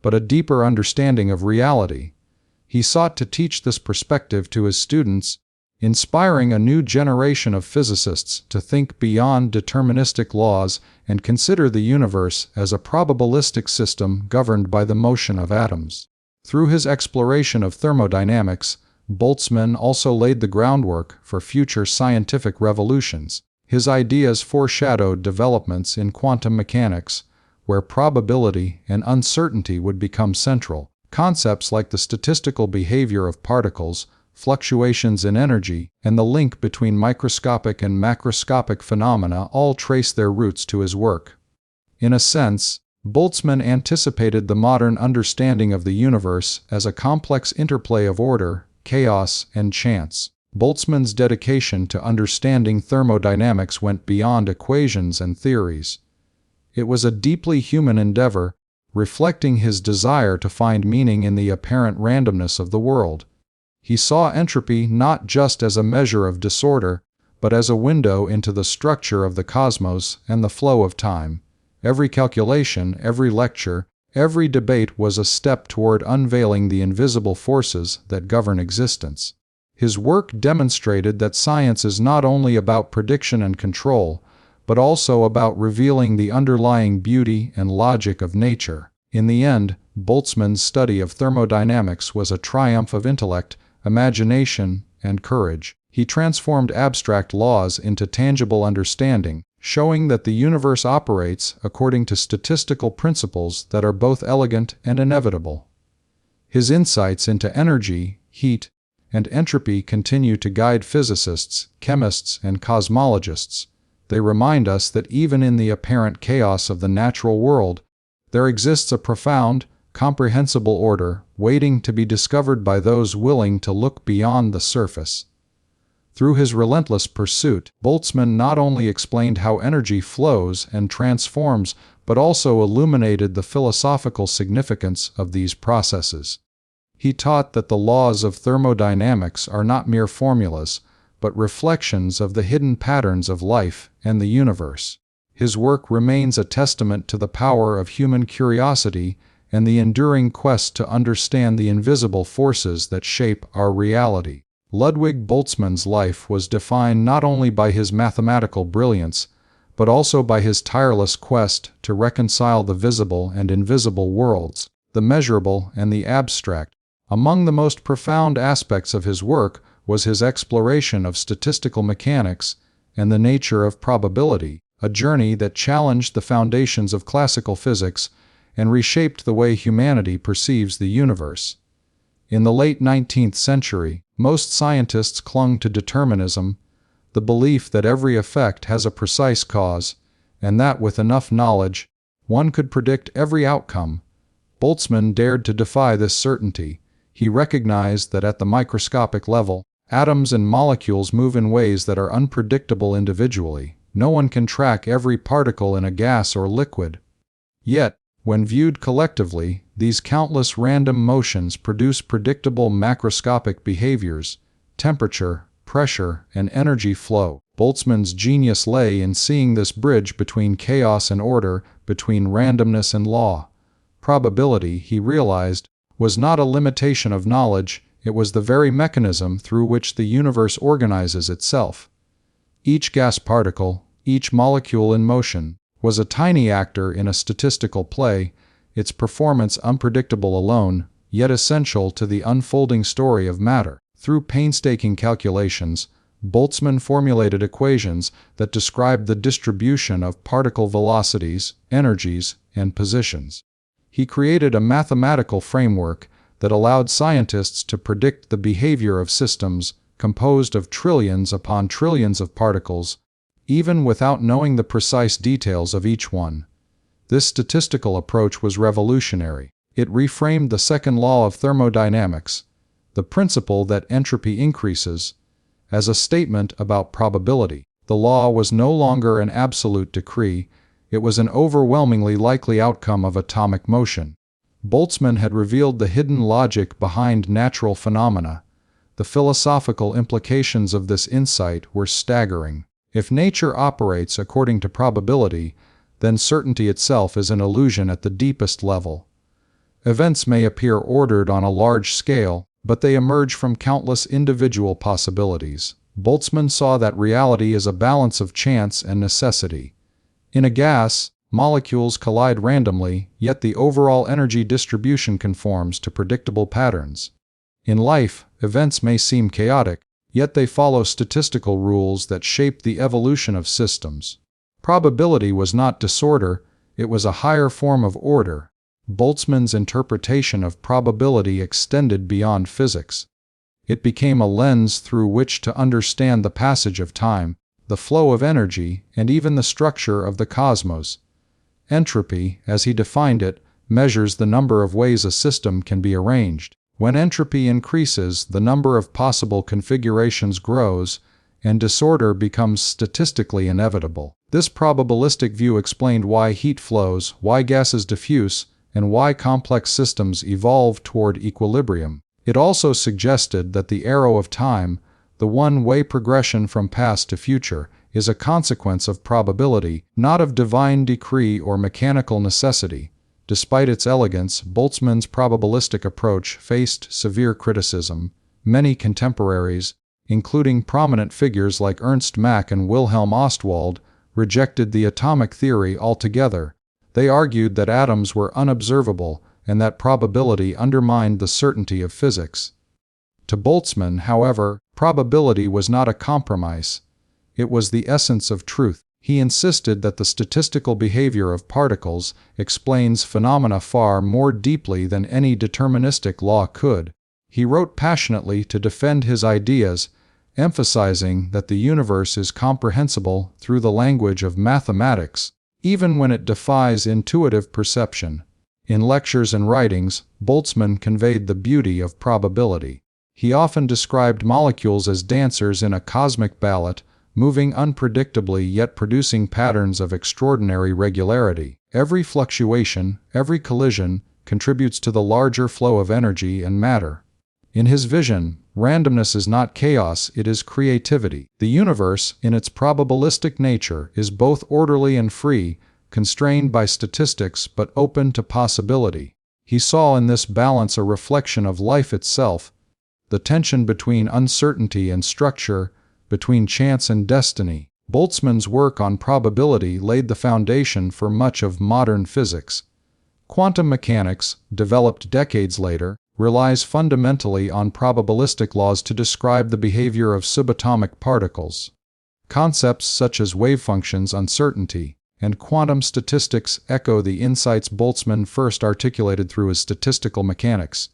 but a deeper understanding of reality. He sought to teach this perspective to his students, inspiring a new generation of physicists to think beyond deterministic laws and consider the universe as a probabilistic system governed by the motion of atoms. Through his exploration of thermodynamics, Boltzmann also laid the groundwork for future scientific revolutions. His ideas foreshadowed developments in quantum mechanics, where probability and uncertainty would become central. Concepts like the statistical behavior of particles, fluctuations in energy, and the link between microscopic and macroscopic phenomena all trace their roots to his work. In a sense, Boltzmann anticipated the modern understanding of the universe as a complex interplay of order, chaos, and chance. Boltzmann's dedication to understanding thermodynamics went beyond equations and theories. It was a deeply human endeavor, reflecting his desire to find meaning in the apparent randomness of the world. He saw entropy not just as a measure of disorder, but as a window into the structure of the cosmos and the flow of time. Every calculation, every lecture, every debate was a step toward unveiling the invisible forces that govern existence. His work demonstrated that science is not only about prediction and control, but also about revealing the underlying beauty and logic of nature. In the end, Boltzmann's study of thermodynamics was a triumph of intellect, imagination, and courage. He transformed abstract laws into tangible understanding, showing that the universe operates according to statistical principles that are both elegant and inevitable. His insights into energy, heat, and entropy continue to guide physicists, chemists, and cosmologists. They remind us that even in the apparent chaos of the natural world, there exists a profound, comprehensible order waiting to be discovered by those willing to look beyond the surface. Through his relentless pursuit, Boltzmann not only explained how energy flows and transforms, but also illuminated the philosophical significance of these processes. He taught that the laws of thermodynamics are not mere formulas, but reflections of the hidden patterns of life and the universe. His work remains a testament to the power of human curiosity and the enduring quest to understand the invisible forces that shape our reality. Ludwig Boltzmann's life was defined not only by his mathematical brilliance, but also by his tireless quest to reconcile the visible and invisible worlds, the measurable and the abstract. Among the most profound aspects of his work was his exploration of statistical mechanics and the nature of probability, a journey that challenged the foundations of classical physics and reshaped the way humanity perceives the universe. In the late 19th century, most scientists clung to determinism, the belief that every effect has a precise cause, and that with enough knowledge, one could predict every outcome. Boltzmann dared to defy this certainty. He recognized that at the microscopic level, atoms and molecules move in ways that are unpredictable individually. No one can track every particle in a gas or liquid. Yet, when viewed collectively, these countless random motions produce predictable macroscopic behaviors: temperature, pressure, and energy flow. Boltzmann's genius lay in seeing this bridge between chaos and order, between randomness and law. Probability, he realized, was not a limitation of knowledge, it was the very mechanism through which the universe organizes itself. Each gas particle, each molecule in motion, was a tiny actor in a statistical play, its performance unpredictable alone, yet essential to the unfolding story of matter. Through painstaking calculations, Boltzmann formulated equations that described the distribution of particle velocities, energies, and positions. He created a mathematical framework that allowed scientists to predict the behavior of systems composed of trillions upon trillions of particles, even without knowing the precise details of each one. This statistical approach was revolutionary. It reframed the second law of thermodynamics, the principle that entropy increases, as a statement about probability. The law was no longer an absolute decree, it was an overwhelmingly likely outcome of atomic motion. Boltzmann had revealed the hidden logic behind natural phenomena. The philosophical implications of this insight were staggering. If nature operates according to probability, then certainty itself is an illusion at the deepest level. Events may appear ordered on a large scale, but they emerge from countless individual possibilities. Boltzmann saw that reality is a balance of chance and necessity. In a gas, molecules collide randomly, yet the overall energy distribution conforms to predictable patterns. In life, events may seem chaotic, yet they follow statistical rules that shape the evolution of systems. Probability was not disorder, it was a higher form of order. Boltzmann's interpretation of probability extended beyond physics. It became a lens through which to understand the passage of time, the flow of energy, and even the structure of the cosmos. Entropy, as he defined it, measures the number of ways a system can be arranged. When entropy increases, the number of possible configurations grows, and disorder becomes statistically inevitable. This probabilistic view explained why heat flows, why gases diffuse, and why complex systems evolve toward equilibrium. It also suggested that the arrow of time, the one-way progression from past to future, is a consequence of probability, not of divine decree or mechanical necessity. Despite its elegance, Boltzmann's probabilistic approach faced severe criticism. Many contemporaries, including prominent figures like Ernst Mach and Wilhelm Ostwald, rejected the atomic theory altogether. They argued that atoms were unobservable and that probability undermined the certainty of physics. To Boltzmann, however, probability was not a compromise. It was the essence of truth. He insisted that the statistical behavior of particles explains phenomena far more deeply than any deterministic law could. He wrote passionately to defend his ideas, emphasizing that the universe is comprehensible through the language of mathematics, even when it defies intuitive perception. In lectures and writings, Boltzmann conveyed the beauty of probability. He often described molecules as dancers in a cosmic ballet, moving unpredictably yet producing patterns of extraordinary regularity. Every fluctuation, every collision, contributes to the larger flow of energy and matter. In his vision, randomness is not chaos, it is creativity. The universe, in its probabilistic nature, is both orderly and free, constrained by statistics but open to possibility. He saw in this balance a reflection of life itself, the tension between uncertainty and structure, between chance and destiny. Boltzmann's work on probability laid the foundation for much of modern physics. Quantum mechanics, developed decades later, relies fundamentally on probabilistic laws to describe the behavior of subatomic particles. Concepts such as wave functions, uncertainty, and quantum statistics echo the insights Boltzmann first articulated through his statistical mechanics.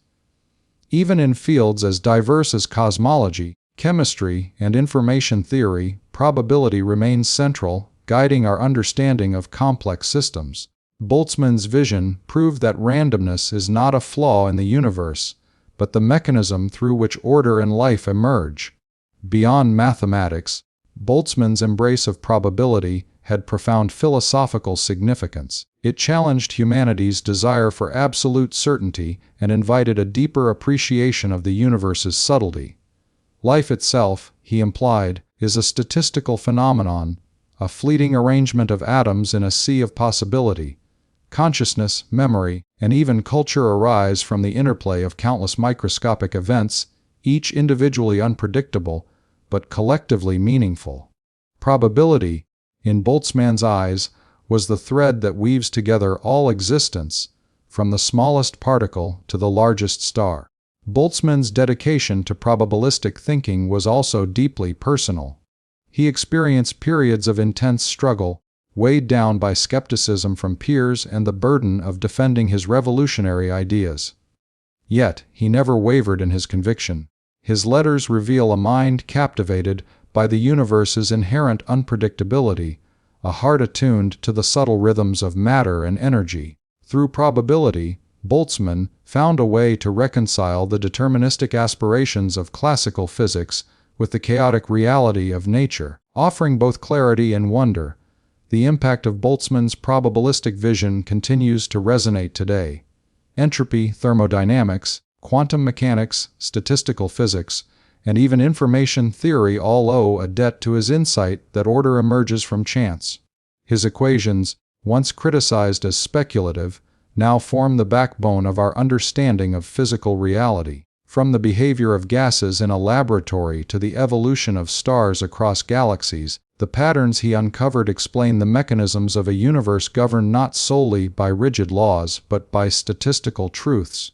Even in fields as diverse as cosmology, chemistry, and information theory, probability remains central, guiding our understanding of complex systems. Boltzmann's vision proved that randomness is not a flaw in the universe, but the mechanism through which order and life emerge. Beyond mathematics, Boltzmann's embrace of probability had profound philosophical significance. It challenged humanity's desire for absolute certainty and invited a deeper appreciation of the universe's subtlety. Life itself, he implied, is a statistical phenomenon, a fleeting arrangement of atoms in a sea of possibility. Consciousness, memory, and even culture arise from the interplay of countless microscopic events, each individually unpredictable, but collectively meaningful. Probability, in Boltzmann's eyes, was the thread that weaves together all existence, from the smallest particle to the largest star. Boltzmann's dedication to probabilistic thinking was also deeply personal. He experienced periods of intense struggle, weighed down by skepticism from peers and the burden of defending his revolutionary ideas. Yet, he never wavered in his conviction. His letters reveal a mind captivated by the universe's inherent unpredictability, a heart attuned to the subtle rhythms of matter and energy. Through probability, Boltzmann found a way to reconcile the deterministic aspirations of classical physics with the chaotic reality of nature, offering both clarity and wonder. The impact of Boltzmann's probabilistic vision continues to resonate today. Entropy, thermodynamics, quantum mechanics, statistical physics, and even information theory all owe a debt to his insight that order emerges from chance. His equations, once criticized as speculative, now form the backbone of our understanding of physical reality. From the behavior of gases in a laboratory to the evolution of stars across galaxies, the patterns he uncovered explain the mechanisms of a universe governed not solely by rigid laws but by statistical truths.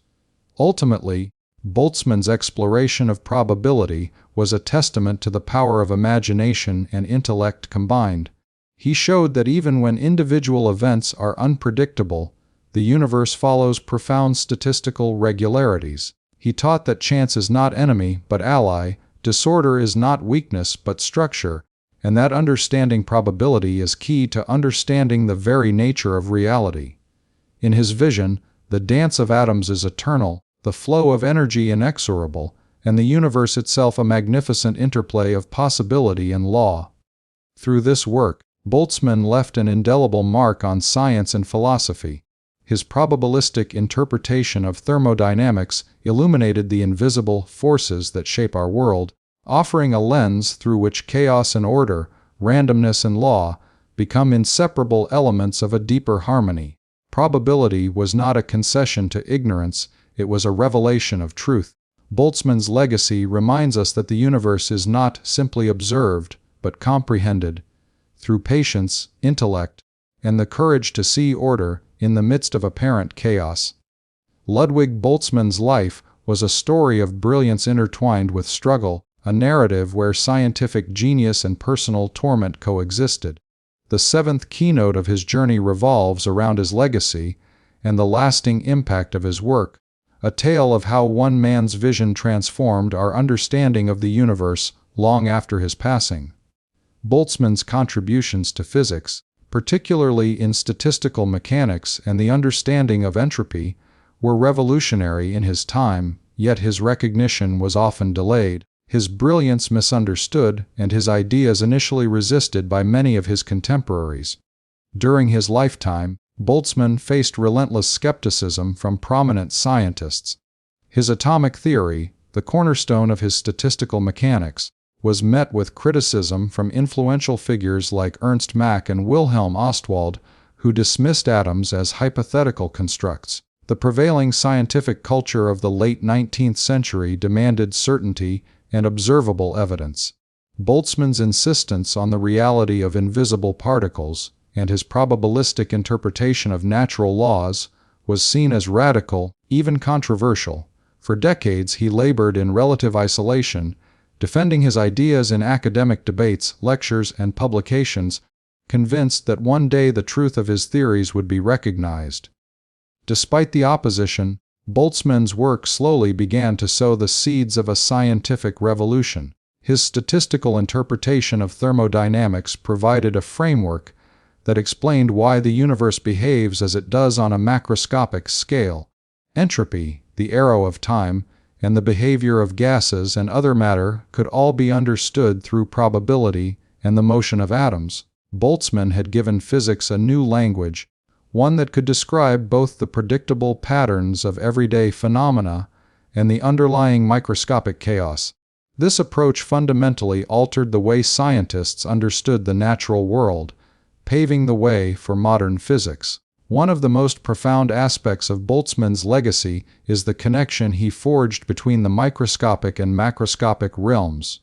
Ultimately, Boltzmann's exploration of probability was a testament to the power of imagination and intellect combined. He showed that even when individual events are unpredictable, the universe follows profound statistical regularities. He taught that chance is not enemy but ally, disorder is not weakness but structure, and that understanding probability is key to understanding the very nature of reality. In his vision, the dance of atoms is eternal, the flow of energy inexorable, and the universe itself a magnificent interplay of possibility and law. Through this work, Boltzmann left an indelible mark on science and philosophy. His probabilistic interpretation of thermodynamics illuminated the invisible forces that shape our world, offering a lens through which chaos and order, randomness and law, become inseparable elements of a deeper harmony. Probability was not a concession to ignorance, it was a revelation of truth. Boltzmann's legacy reminds us that the universe is not simply observed, but comprehended, through patience, intellect, and the courage to see order in the midst of apparent chaos. Ludwig Boltzmann's life was a story of brilliance intertwined with struggle, a narrative where scientific genius and personal torment coexisted. The seventh keynote of his journey revolves around his legacy and the lasting impact of his work, a tale of how one man's vision transformed our understanding of the universe long after his passing. Boltzmann's contributions to physics, particularly in statistical mechanics and the understanding of entropy, were revolutionary in his time, yet his recognition was often delayed, his brilliance misunderstood, and his ideas initially resisted by many of his contemporaries. During his lifetime, Boltzmann faced relentless skepticism from prominent scientists. His atomic theory, the cornerstone of his statistical mechanics, was met with criticism from influential figures like Ernst Mach and Wilhelm Ostwald, who dismissed atoms as hypothetical constructs. The prevailing scientific culture of the late 19th century demanded certainty and observable evidence. Boltzmann's insistence on the reality of invisible particles and his probabilistic interpretation of natural laws was seen as radical, even controversial. For decades he labored in relative isolation, defending his ideas in academic debates, lectures, and publications, convinced that one day the truth of his theories would be recognized. Despite the opposition, Boltzmann's work slowly began to sow the seeds of a scientific revolution. His statistical interpretation of thermodynamics provided a framework that explained why the universe behaves as it does on a macroscopic scale. Entropy, the arrow of time, and the behavior of gases and other matter could all be understood through probability and the motion of atoms. Boltzmann had given physics a new language, one that could describe both the predictable patterns of everyday phenomena and the underlying microscopic chaos. This approach fundamentally altered the way scientists understood the natural world, paving the way for modern physics. One of the most profound aspects of Boltzmann's legacy is the connection he forged between the microscopic and macroscopic realms.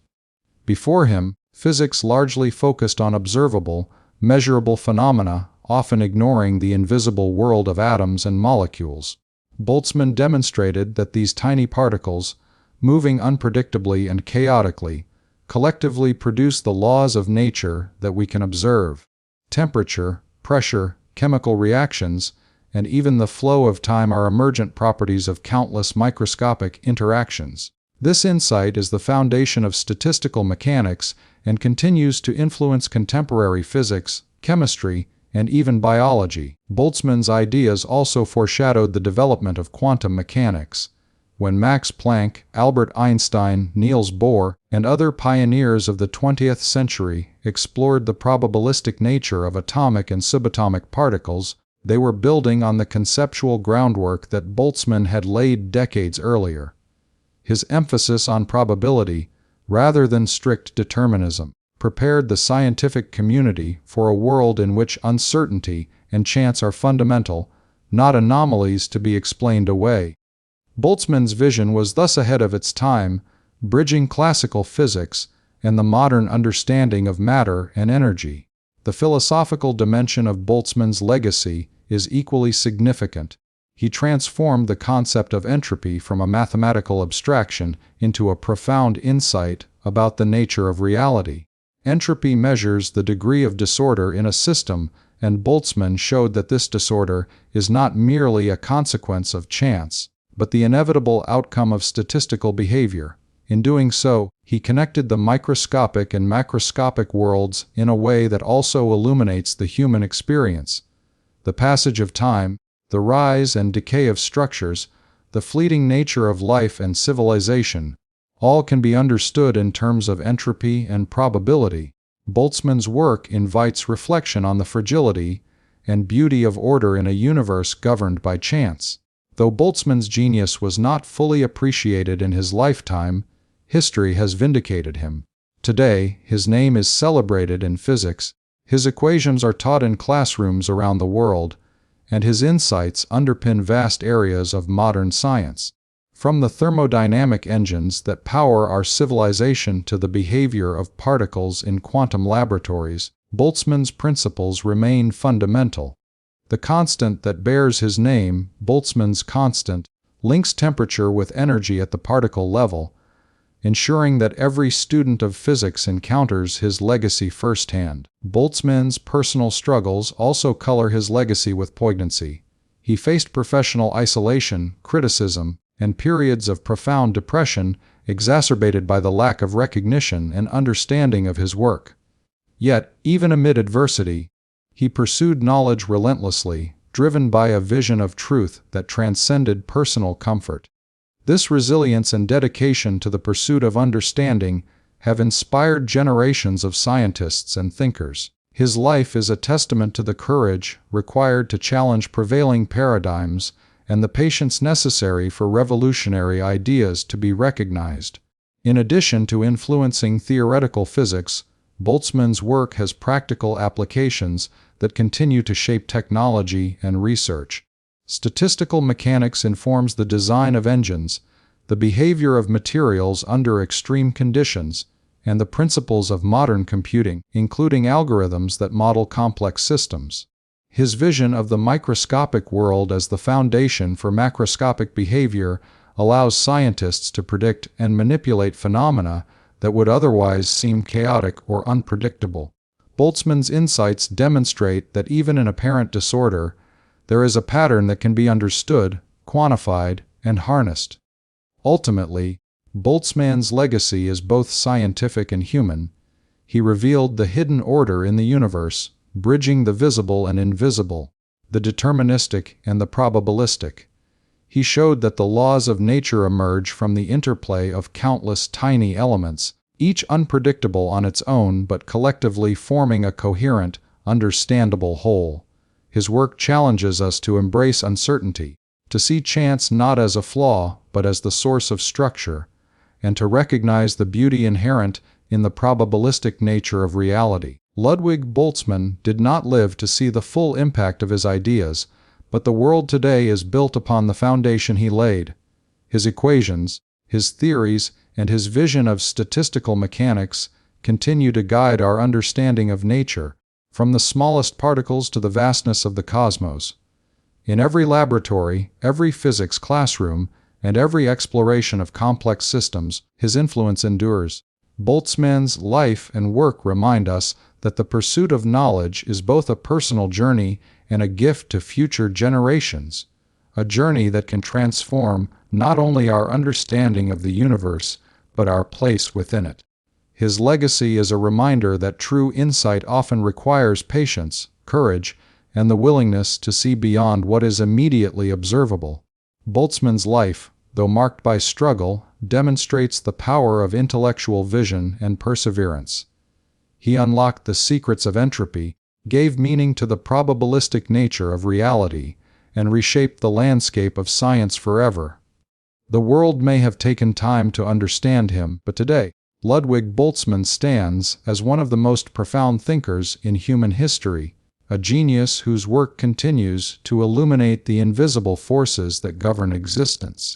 Before him, physics largely focused on observable, measurable phenomena, often ignoring the invisible world of atoms and molecules. Boltzmann demonstrated that these tiny particles, moving unpredictably and chaotically, collectively produce the laws of nature that we can observe. Temperature, pressure, chemical reactions, and even the flow of time are emergent properties of countless microscopic interactions. This insight is the foundation of statistical mechanics and continues to influence contemporary physics, chemistry, and even biology. Boltzmann's ideas also foreshadowed the development of quantum mechanics. When Max Planck, Albert Einstein, Niels Bohr, and other pioneers of the 20th century explored the probabilistic nature of atomic and subatomic particles, they were building on the conceptual groundwork that Boltzmann had laid decades earlier. His emphasis on probability, rather than strict determinism, prepared the scientific community for a world in which uncertainty and chance are fundamental, not anomalies to be explained away. Boltzmann's vision was thus ahead of its time, bridging classical physics and the modern understanding of matter and energy. The philosophical dimension of Boltzmann's legacy is equally significant. He transformed the concept of entropy from a mathematical abstraction into a profound insight about the nature of reality. Entropy measures the degree of disorder in a system, and Boltzmann showed that this disorder is not merely a consequence of chance, but the inevitable outcome of statistical behavior. In doing so, he connected the microscopic and macroscopic worlds in a way that also illuminates the human experience. The passage of time, the rise and decay of structures, the fleeting nature of life and civilization, all can be understood in terms of entropy and probability. Boltzmann's work invites reflection on the fragility and beauty of order in a universe governed by chance. Though Boltzmann's genius was not fully appreciated in his lifetime, history has vindicated him. Today, his name is celebrated in physics, his equations are taught in classrooms around the world, and his insights underpin vast areas of modern science. From the thermodynamic engines that power our civilization to the behavior of particles in quantum laboratories, Boltzmann's principles remain fundamental. The constant that bears his name, Boltzmann's constant, links temperature with energy at the particle level, ensuring that every student of physics encounters his legacy firsthand. Boltzmann's personal struggles also color his legacy with poignancy. He faced professional isolation, criticism, and periods of profound depression exacerbated by the lack of recognition and understanding of his work. Yet, even amid adversity, he pursued knowledge relentlessly, driven by a vision of truth that transcended personal comfort. This resilience and dedication to the pursuit of understanding have inspired generations of scientists and thinkers. His life is a testament to the courage required to challenge prevailing paradigms and the patience necessary for revolutionary ideas to be recognized. In addition to influencing theoretical physics, Boltzmann's work has practical applications that continue to shape technology and research. Statistical mechanics informs the design of engines, the behavior of materials under extreme conditions, and the principles of modern computing, including algorithms that model complex systems. His vision of the microscopic world as the foundation for macroscopic behavior allows scientists to predict and manipulate phenomena that would otherwise seem chaotic or unpredictable. Boltzmann's insights demonstrate that even in apparent disorder, there is a pattern that can be understood, quantified, and harnessed. Ultimately, Boltzmann's legacy is both scientific and human. He revealed the hidden order in the universe, bridging the visible and invisible, the deterministic and the probabilistic. He showed that the laws of nature emerge from the interplay of countless tiny elements, each unpredictable on its own but collectively forming a coherent, understandable whole. His work challenges us to embrace uncertainty, to see chance not as a flaw but as the source of structure, and to recognize the beauty inherent in the probabilistic nature of reality. Ludwig Boltzmann did not live to see the full impact of his ideas, but the world today is built upon the foundation he laid. His equations, his theories, and his vision of statistical mechanics continue to guide our understanding of nature, from the smallest particles to the vastness of the cosmos. In every laboratory, every physics classroom, and every exploration of complex systems, his influence endures. Boltzmann's life and work remind us that the pursuit of knowledge is both a personal journey and a gift to future generations, a journey that can transform not only our understanding of the universe, but our place within it. His legacy is a reminder that true insight often requires patience, courage, and the willingness to see beyond what is immediately observable. Boltzmann's life, though marked by struggle, demonstrates the power of intellectual vision and perseverance. He unlocked the secrets of entropy, gave meaning to the probabilistic nature of reality, and reshaped the landscape of science forever. The world may have taken time to understand him, but today, Ludwig Boltzmann stands as one of the most profound thinkers in human history, a genius whose work continues to illuminate the invisible forces that govern existence.